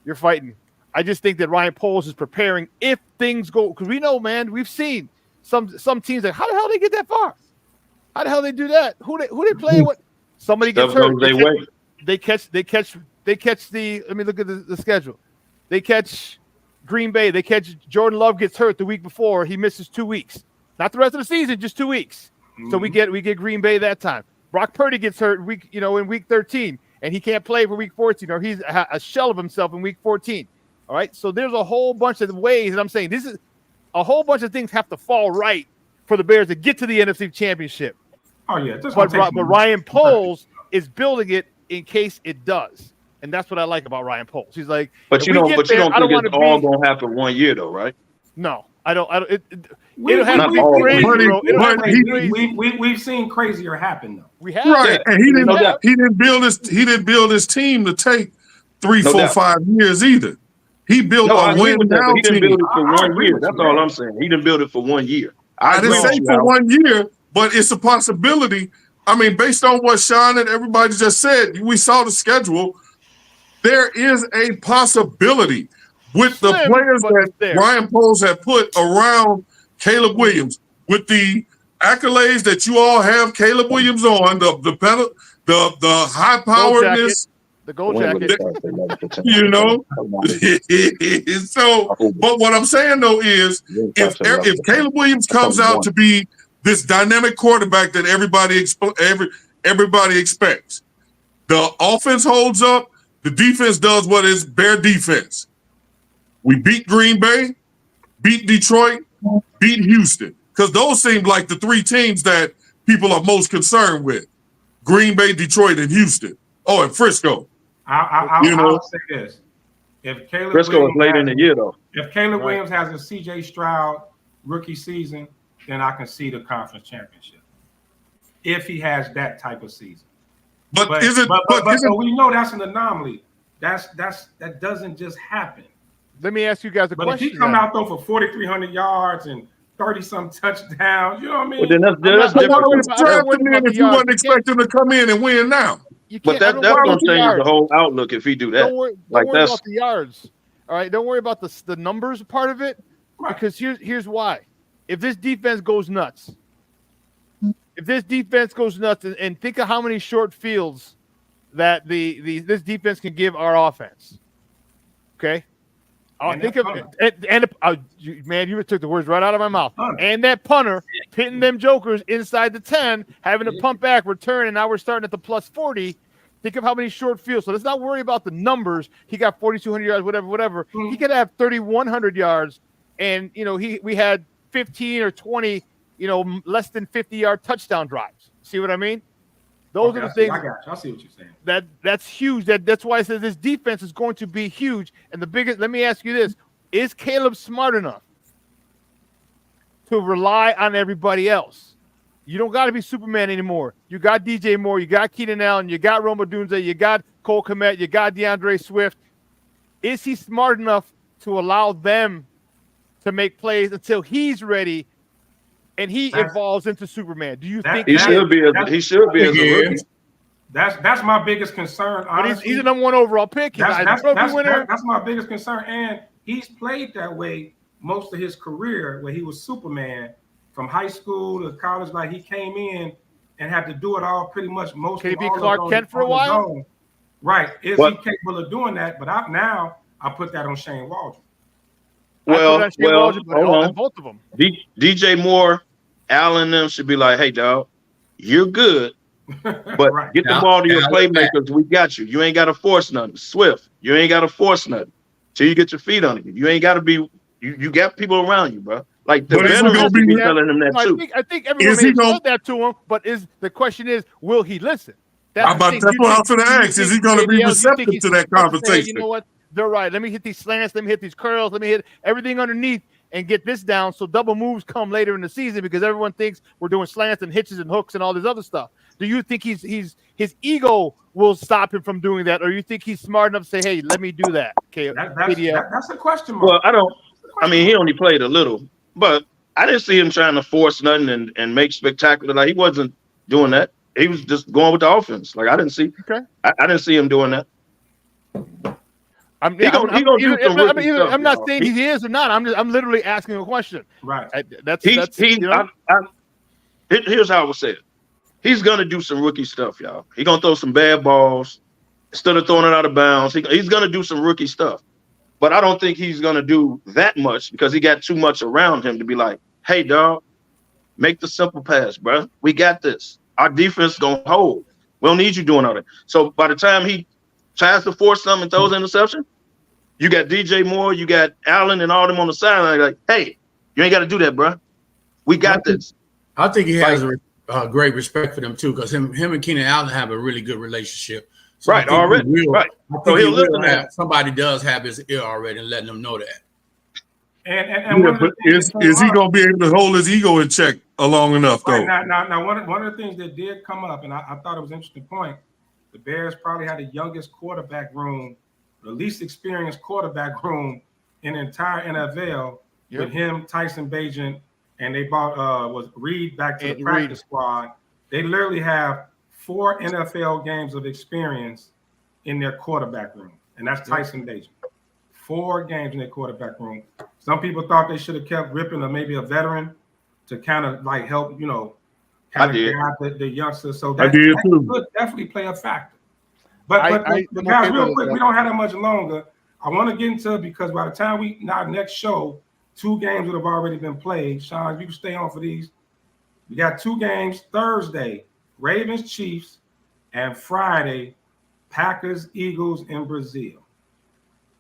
you're fighting. I just think that Ryan Poles is preparing if things go, because we know, man, we've seen some teams that how the hell they get that far? How the hell they do that? Who they play with? Somebody gets hurt. They catch the. Let me look at the schedule. They catch Green Bay. They catch Jordan Love gets hurt the week before. He misses 2 weeks. Not the rest of the season, just 2 weeks. Mm-hmm. So we get Green Bay that time. Brock Purdy gets hurt in week 13, and he can't play for week 14, or he's a shell of himself in week 14. All right. So there's a whole bunch of ways that I'm saying this is a whole bunch of things have to fall right for the Bears to get to the NFC Championship. Oh yeah. But Ryan Poles is building it in case it does. And that's what I like about Ryan Poles. He's like, but you don't think it's all going to happen 1 year though, right? No, I don't. We've seen crazier happen though. We have, right? And he didn't build his team to take 3, 4, 5 years either. He built a win now team. He didn't build it for 1 year. That's all I'm saying. He didn't build it for 1 year. I didn't say for 1 year, but it's a possibility. I mean, based on what Sean and everybody just said, we saw the schedule. There is a possibility with the players that Ryan Poles had put around Caleb Williams, with the accolades that you all have Caleb Williams on, the high poweredness, the gold jacket, So, but what I'm saying though is, if Caleb Williams comes out to be this dynamic quarterback that everybody expects, the offense holds up. The defense does what is Bear defense. We beat Green Bay, beat Detroit, beat Houston, because those seem like the 3 teams that people are most concerned with: Green Bay, Detroit, and Houston. Oh, and Frisco. I'll say this: if Caleb Frisco is late in the year, though. If Caleb Williams has a C.J. Stroud rookie season, then I can see the conference championship. If he has that type of season. But we know that's an anomaly. That doesn't just happen. Let me ask you guys a question. But if he come out though for 4,300 yards and 30-some touchdowns, you know what I mean? Well, then that's different. If you wasn't expecting to come in and win now. But that's going to change the whole outlook if he do that. Don't worry about the yards. All right, don't worry about the numbers part of it, because here's why. If this defense goes nuts, and think of how many short fields that this defense can give our offense. Okay. Think of man, you took the words right out of my mouth. And that punter hitting them jokers inside the 10, having to pump back, return, and now we're starting at the plus 40. Think of how many short fields. So let's not worry about the numbers. He got 4,200 yards, whatever. He could have 3,100 yards, and we had 15 or 20, less than 50-yard touchdown drives. See what I mean? Those are the things. I got you. I see what you're saying. That's huge. That's why I said this defense is going to be huge. And the biggest. Let me ask you this: is Caleb smart enough to rely on everybody else? You don't got to be Superman anymore. You got DJ Moore, you got Keenan Allen, you got Roma Dunze, you got Cole Kmet, you got DeAndre Swift. Is he smart enough to allow them to make plays until he's ready and he evolves into Superman? Do you think he should be as a rookie? That's my biggest concern. Honestly. But he's a number 1 overall pick. That's my biggest concern. And he's played that way most of his career, where he was Superman from high school to college. Like, he came in and had to do it all pretty much. Can he be Clark Kent for a while? Right. Is he capable of doing that? But I put that on Shane Waldron. Well, hold on. Both of them. DJ Moore, Allen, them should be like, hey, dog, you're good. But get the ball to your playmakers. We got you. You ain't got to force nothing. Swift, you ain't got to force nothing till you get your feet on it. You ain't got to be. You got people around you, bro. Like the veterans be telling him that too. I think everyone may have told that to him, but the question is, will he listen? That's what I was going to ask. Is he going to be receptive to that conversation? You know what? They're right. Let me hit these slants. Let me hit these curls. Let me hit everything underneath and get this down so double moves come later in the season, because everyone thinks we're doing slants and hitches and hooks and all this other stuff. Do you think his ego will stop him from doing that, or you think he's smart enough to say, "Hey, let me do that"? Okay, that's a question mark. Well, I mean, he only played a little, but I didn't see him trying to force nothing and make spectacular. Like, he wasn't doing that. He was just going with the offense. Like, I didn't see. Okay. I didn't see him doing that. I'm not saying he is or not. I'm literally asking a question. Right. Here's how I would say it. He's gonna do some rookie stuff, y'all. He's gonna throw some bad balls instead of throwing it out of bounds. He's gonna do some rookie stuff, but I don't think he's gonna do that much because he got too much around him to be like, "Hey, dog, make the simple pass, bro. We got this. Our defense gonna hold. We don't need you doing all that." So by the time he tries to force something and throws an interception, you got DJ Moore, you got Allen, and all them on the sideline. Like, hey, you ain't got to do that, bro. We got this. I think he has great respect for them too, because him and Keenan Allen have a really good relationship. So right, already. Right. So he'll listen to that. Somebody does have his ear already and letting them know that. Is he going to be able to hold his ego in check long enough, though? Right, now, one of the things that did come up, and I thought it was an interesting point, the Bears probably had the youngest quarterback room, the least experienced quarterback room in the entire NFL, with him, Tyson Bagent, and they brought was Reed back to the practice squad. They literally have 4 NFL games of experience in their quarterback room, and that's Tyson Bagent. 4 games in their quarterback room. Some people thought they should have kept Rippon or maybe a veteran to kind of like help, kind of guide the youngsters. So that could definitely play a factor. But guys, real quick, we don't have that much longer. I want to get into it because by the time our next show, 2 games would have already been played. Sean, you can stay on for these. We got 2 games Thursday, Ravens, Chiefs, and Friday, Packers, Eagles in Brazil.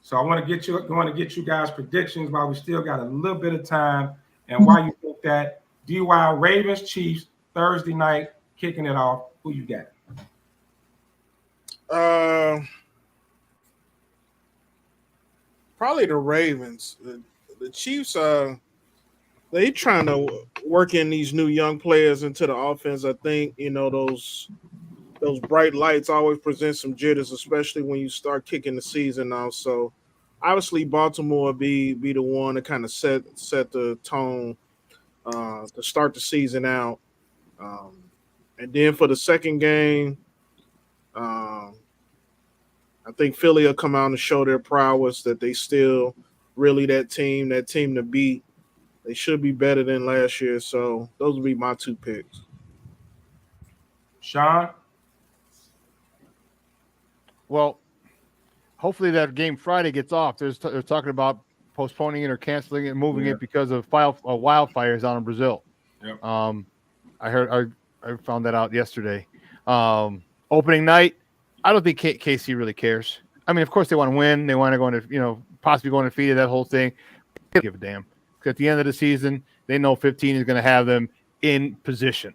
So I want to get you guys predictions while we still got a little bit of time, and why you think that DY Ravens, Chiefs, Thursday night, kicking it off. Who you got? Probably the Ravens. The Chiefs they trying to work in these new young players into the offense. I think those bright lights always present some jitters, especially when you start kicking the season out. So obviously Baltimore be the one to kind of set the tone to start the season out. And then for the second game, I think Philly will come out and show their prowess that they still really that team to beat. They should be better than last year. So those will be my 2 picks. Sean? Well, hopefully that game Friday gets off. They're talking about postponing it or canceling it, moving it because of wildfires down in Brazil. Yep. I found that out yesterday. Opening night, I don't think KC really cares. I mean, of course they want to win. They want to go into, possibly go undefeated, that whole thing. They don't give a damn. Because at the end of the season, they know 15 is going to have them in position.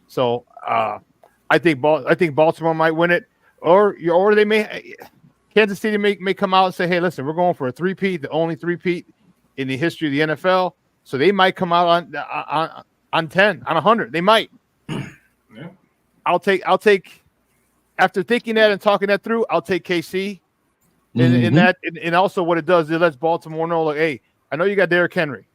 So I think Baltimore might win it, or they may. Kansas City may come out and say, "Hey, listen, we're going for a 3-peat, the only 3-peat in the history of the NFL." So they might come out on 10, on 100. They might. I'll take. After thinking that and talking that through, I'll take KC. In that, and also what it does, it lets Baltimore know, like, hey, I know you got Derrick Henry.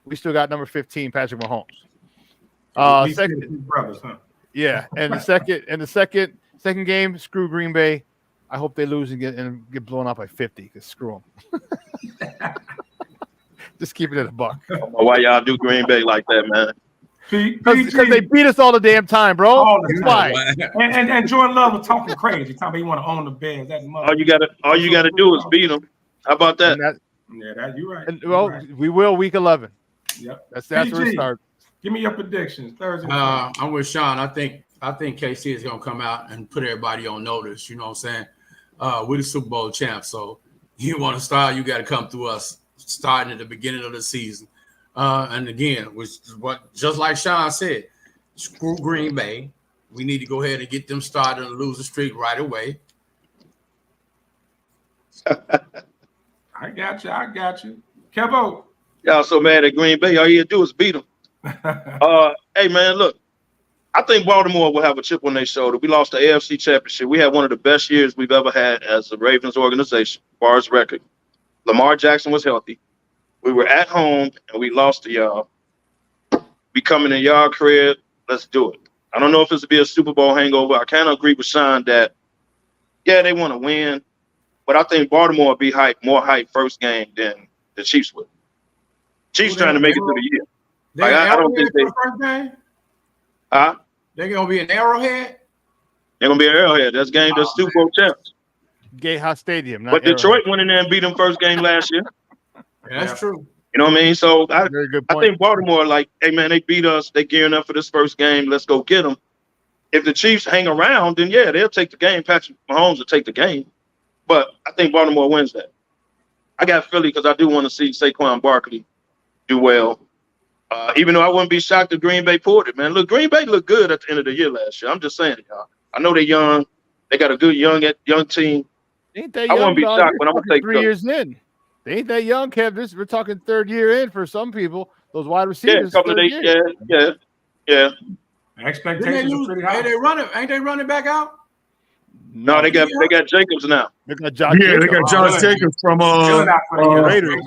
We still got number 15, Patrick Mahomes. Second brothers, huh? Yeah, and the second game, screw Green Bay. I hope they lose and get blown out by 50. Because screw them. Just keep it at a buck. I don't know why y'all do Green Bay like that, man. Because they beat us all the damn time, bro. That's why. And Jordan Love was talking crazy. Talking about he want to own the Bears. That All you gotta do is beat them. How about that? You're right. And, well, we will week 11. Yep. That's where it starts. Give me your predictions Thursday. I'm with Sean. I think KC is gonna come out and put everybody on notice. You know what I'm saying? We're the Super Bowl champs, so you want to start, you got to come through us starting at the beginning of the season. And again, just like Sean said, screw Green Bay. We need to go ahead and get them started and lose the streak right away. I got you. Kevo. Y'all so mad at Green Bay. All you do is beat them. Hey, man, look. I think Baltimore will have a chip on their shoulder. We lost the AFC Championship. We had one of the best years we've ever had as a Ravens organization, as far as record. Lamar Jackson was healthy. We were at home, and we lost to y'all. We coming in y'all crib. Let's do it. I don't know if it's to be a Super Bowl hangover. I kind of agree with Sean that, yeah, they want to win, but I think Baltimore will be more hype first game than the Chiefs would. Chiefs trying to make it through the year. Like, I don't think they. First game? Huh? They're gonna be an Arrowhead. They're gonna be an Arrowhead. That's game. That's Super Bowl champs. Gatehouse Stadium. But Detroit went in there and beat them first game last year. That's true. You know what I mean? So I point. think Baltimore, like, hey man, they beat us. They gearing up for this first game. Let's go get them. If the Chiefs hang around, then yeah, they'll take the game. Patrick Mahomes will take the game. But I think Baltimore wins that. I got Philly because I do want to see Saquon Barkley do well. Even though I wouldn't be shocked if Green Bay pulled it, man. Look, Green Bay looked good at the end of the year last year. I'm just saying, y'all. I know they're young. They got a good young team. Ain't that I young? won't be shocked when I'm gonna take 3 years in. They ain't that young, Kev. We're talking third year in for some people. Those wide receivers. Yeah, a couple of days. Yeah. Expectations are pretty high. Ain't they running back out? No, they got Jacobs now. They got Josh. Yeah, they got Josh Jacobs from Raiders.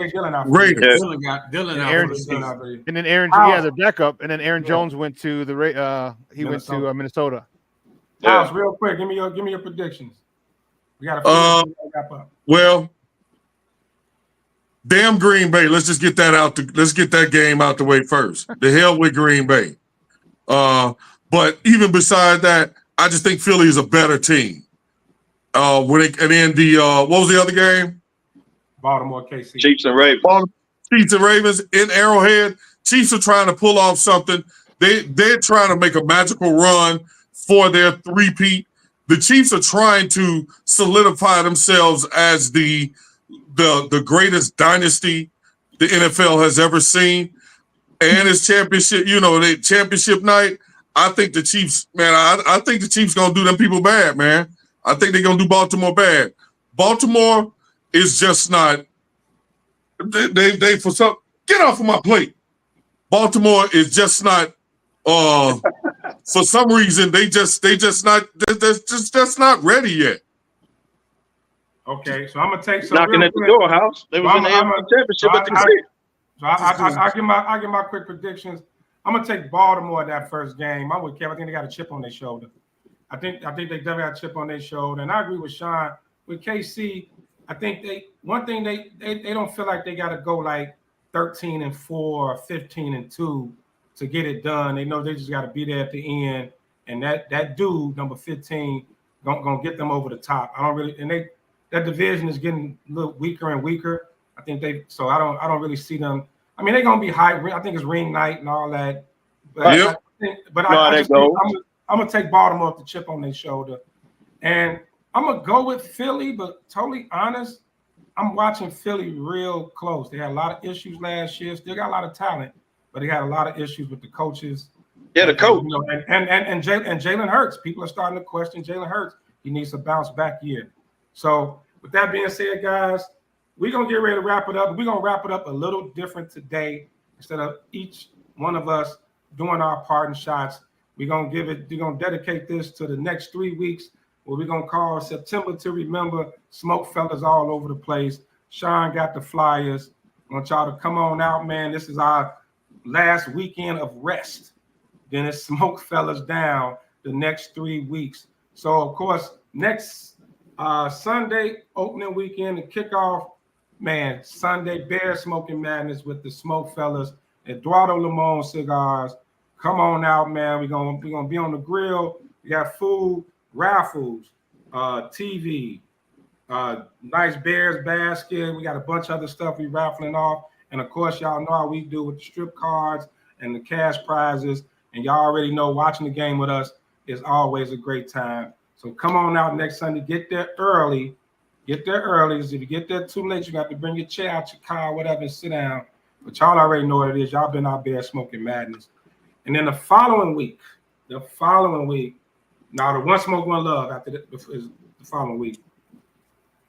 Raiders. Dylan out. And then Aaron, the backup. And then Aaron Jones went to the went to Minnesota. Miles, real quick, give me your predictions. We got a wrap up. Well, damn Green Bay. Let's just get that let's get that game out the way first. The hell with Green Bay. But even beside that, I just think Philly is a better team. What was the other game? Baltimore, KC. Chiefs and Ravens. Chiefs and Ravens in Arrowhead. Chiefs are trying to pull off something. They're trying to make a magical run for their three-peat. The Chiefs are trying to solidify themselves as the greatest dynasty the NFL has ever seen. And it's championship, championship night. I think the Chiefs, man, I think the Chiefs gonna do them people bad, man. I think they're gonna do Baltimore bad. Baltimore is just not. They for some get off of my plate. Baltimore is just not. For some reason, they just not ready yet. Okay, so I'm gonna take some knocking at the door, House. They was in the championship at the seat. So I give my quick predictions. I'm gonna take Baltimore that first game. I'm with Kevin. I think they got a chip on their shoulder. I think they definitely got a chip on their shoulder. And I agree with Sean. With KC, I think they don't feel like they gotta go like 13-4 or 15-2 to get it done. They know they just gotta be there at the end. And that dude, number 15, gonna get them over the top. That division is getting a little weaker and weaker. I don't really see them. I mean, they're gonna be high. I think it's ring night and all that. But I'm gonna take Baltimore with the chip on their shoulder, and I'm gonna go with Philly. But totally honest, I'm watching Philly real close. They had a lot of issues last year. Still got a lot of talent, but they had a lot of issues with the coaches. Yeah, the coach. And Jalen Hurts. People are starting to question Jalen Hurts. He needs a bounce back year. So with that being said, guys, we're going to get ready to wrap it up. We're going to wrap it up a little different today. Instead of each one of us doing our parting shots, We're gonna dedicate this to the next 3 weeks, what we're gonna call September to Remember. SmokeFellas all over the place. Sean got the flyers. I want y'all to come on out, man. This is our last weekend of rest. Then it's SmokeFellas down the next 3 weeks. So of course, next Sunday opening weekend to kick off, man. Sunday Bear Smoking Madness with the SmokeFellas. Eduardo Limon Cigars. Come on out, man. We're gonna be on the grill. We got food, raffles, TV, nice Bears basket. We got a bunch of other stuff we raffling off. And of course, y'all know how we do with the strip cards and the cash prizes. And y'all already know watching the game with us is always a great time. So come on out next Sunday. Get there early. Get there early. If you get there too late, you got to bring your chair out, your car, whatever, and sit down. But y'all already know what it is. Y'all been out there smoking madness. And then the following week, now the One Smoke, One Love after is the following week.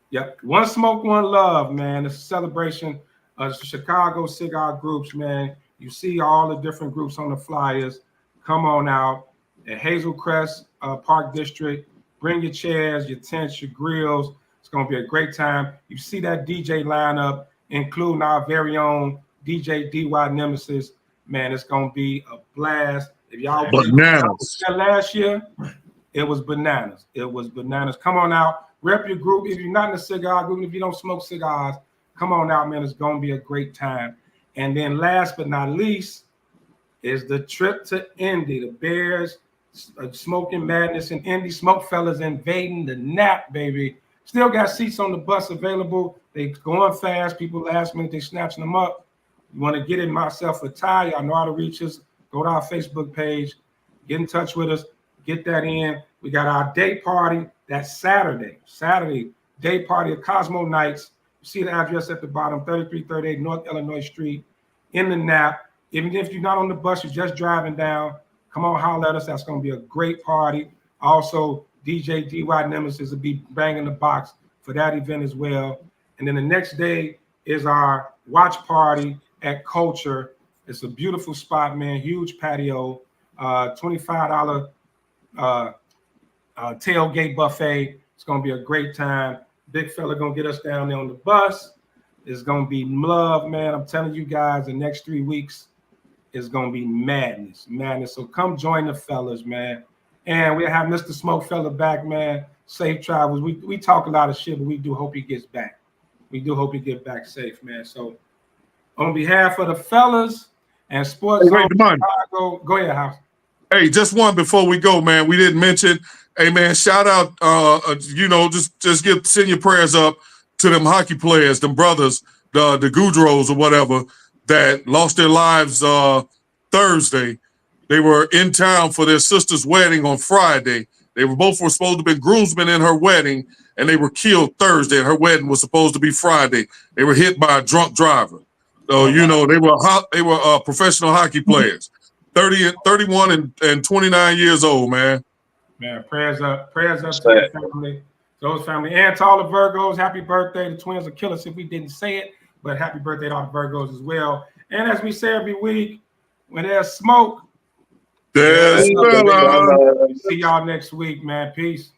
Yep, One Smoke, One Love, man. It's a celebration of the Chicago cigar groups, man. You see all the different groups on the flyers. Come on out at Hazel Crest Park District. Bring your chairs, your tents, your grills. It's going to be a great time. You see that DJ lineup, including our very own DJ DY Nemesis. Man, it's going to be a blast. If y'all bananas last year, it was bananas. It was bananas. Come on out. Rep your group. If you're not in a cigar group, if you don't smoke cigars, come on out, man. It's going to be a great time. And then last but not least is the trip to Indy. The Bears Smoking Madness in Indy. SmokeFellas invading the Nap, baby. Still got seats on the bus available. They going fast. People last minute, they snatching them up. You want to get in myself a tie, y'all know how to reach us. Go to our Facebook page. Get in touch with us. Get that in. We got our day party. That's Saturday. Day party at Cosmo Nights. You see the address at the bottom, 3338 North Illinois Street in the Nap. Even if you're not on the bus, you're just driving down, come on, holler at us. That's going to be a great party. Also, DJ DY Nemesis will be banging the box for that event as well. And then the next day is our watch party at Culture. It's a beautiful spot, man. Huge patio, $25 tailgate buffet. It's going to be a great time. Big fella going to get us down there on the bus. It's going to be love, man. I'm telling you guys, the next 3 weeks is going to be madness. So come join the fellas, man. And we have Mr. SmokeFella back, man. Safe travels. We talk a lot of shit, but we do hope he gets back. We do hope he get back safe, man. So on behalf of the fellas and Sports Zone Chicago, go ahead, House. Hey, just one before we go, man. We didn't mention, hey, man, shout out, send your prayers up to them hockey players, them brothers, the Goudreaus or whatever, that lost their lives Thursday. They were in town for their sister's wedding on Friday. They were supposed to have been groomsmen in her wedding, and they were killed Thursday, and her wedding was supposed to be Friday. They were hit by a drunk driver. So, they were professional hockey players. 31 and 29 years old, man. Man, prayers up to the family. Those family. And to all the Virgos, happy birthday. The twins will kill us if we didn't say it, but happy birthday to all the Virgos as well. And as we say every week, when there's smoke, there's see y'all next week, man. Peace.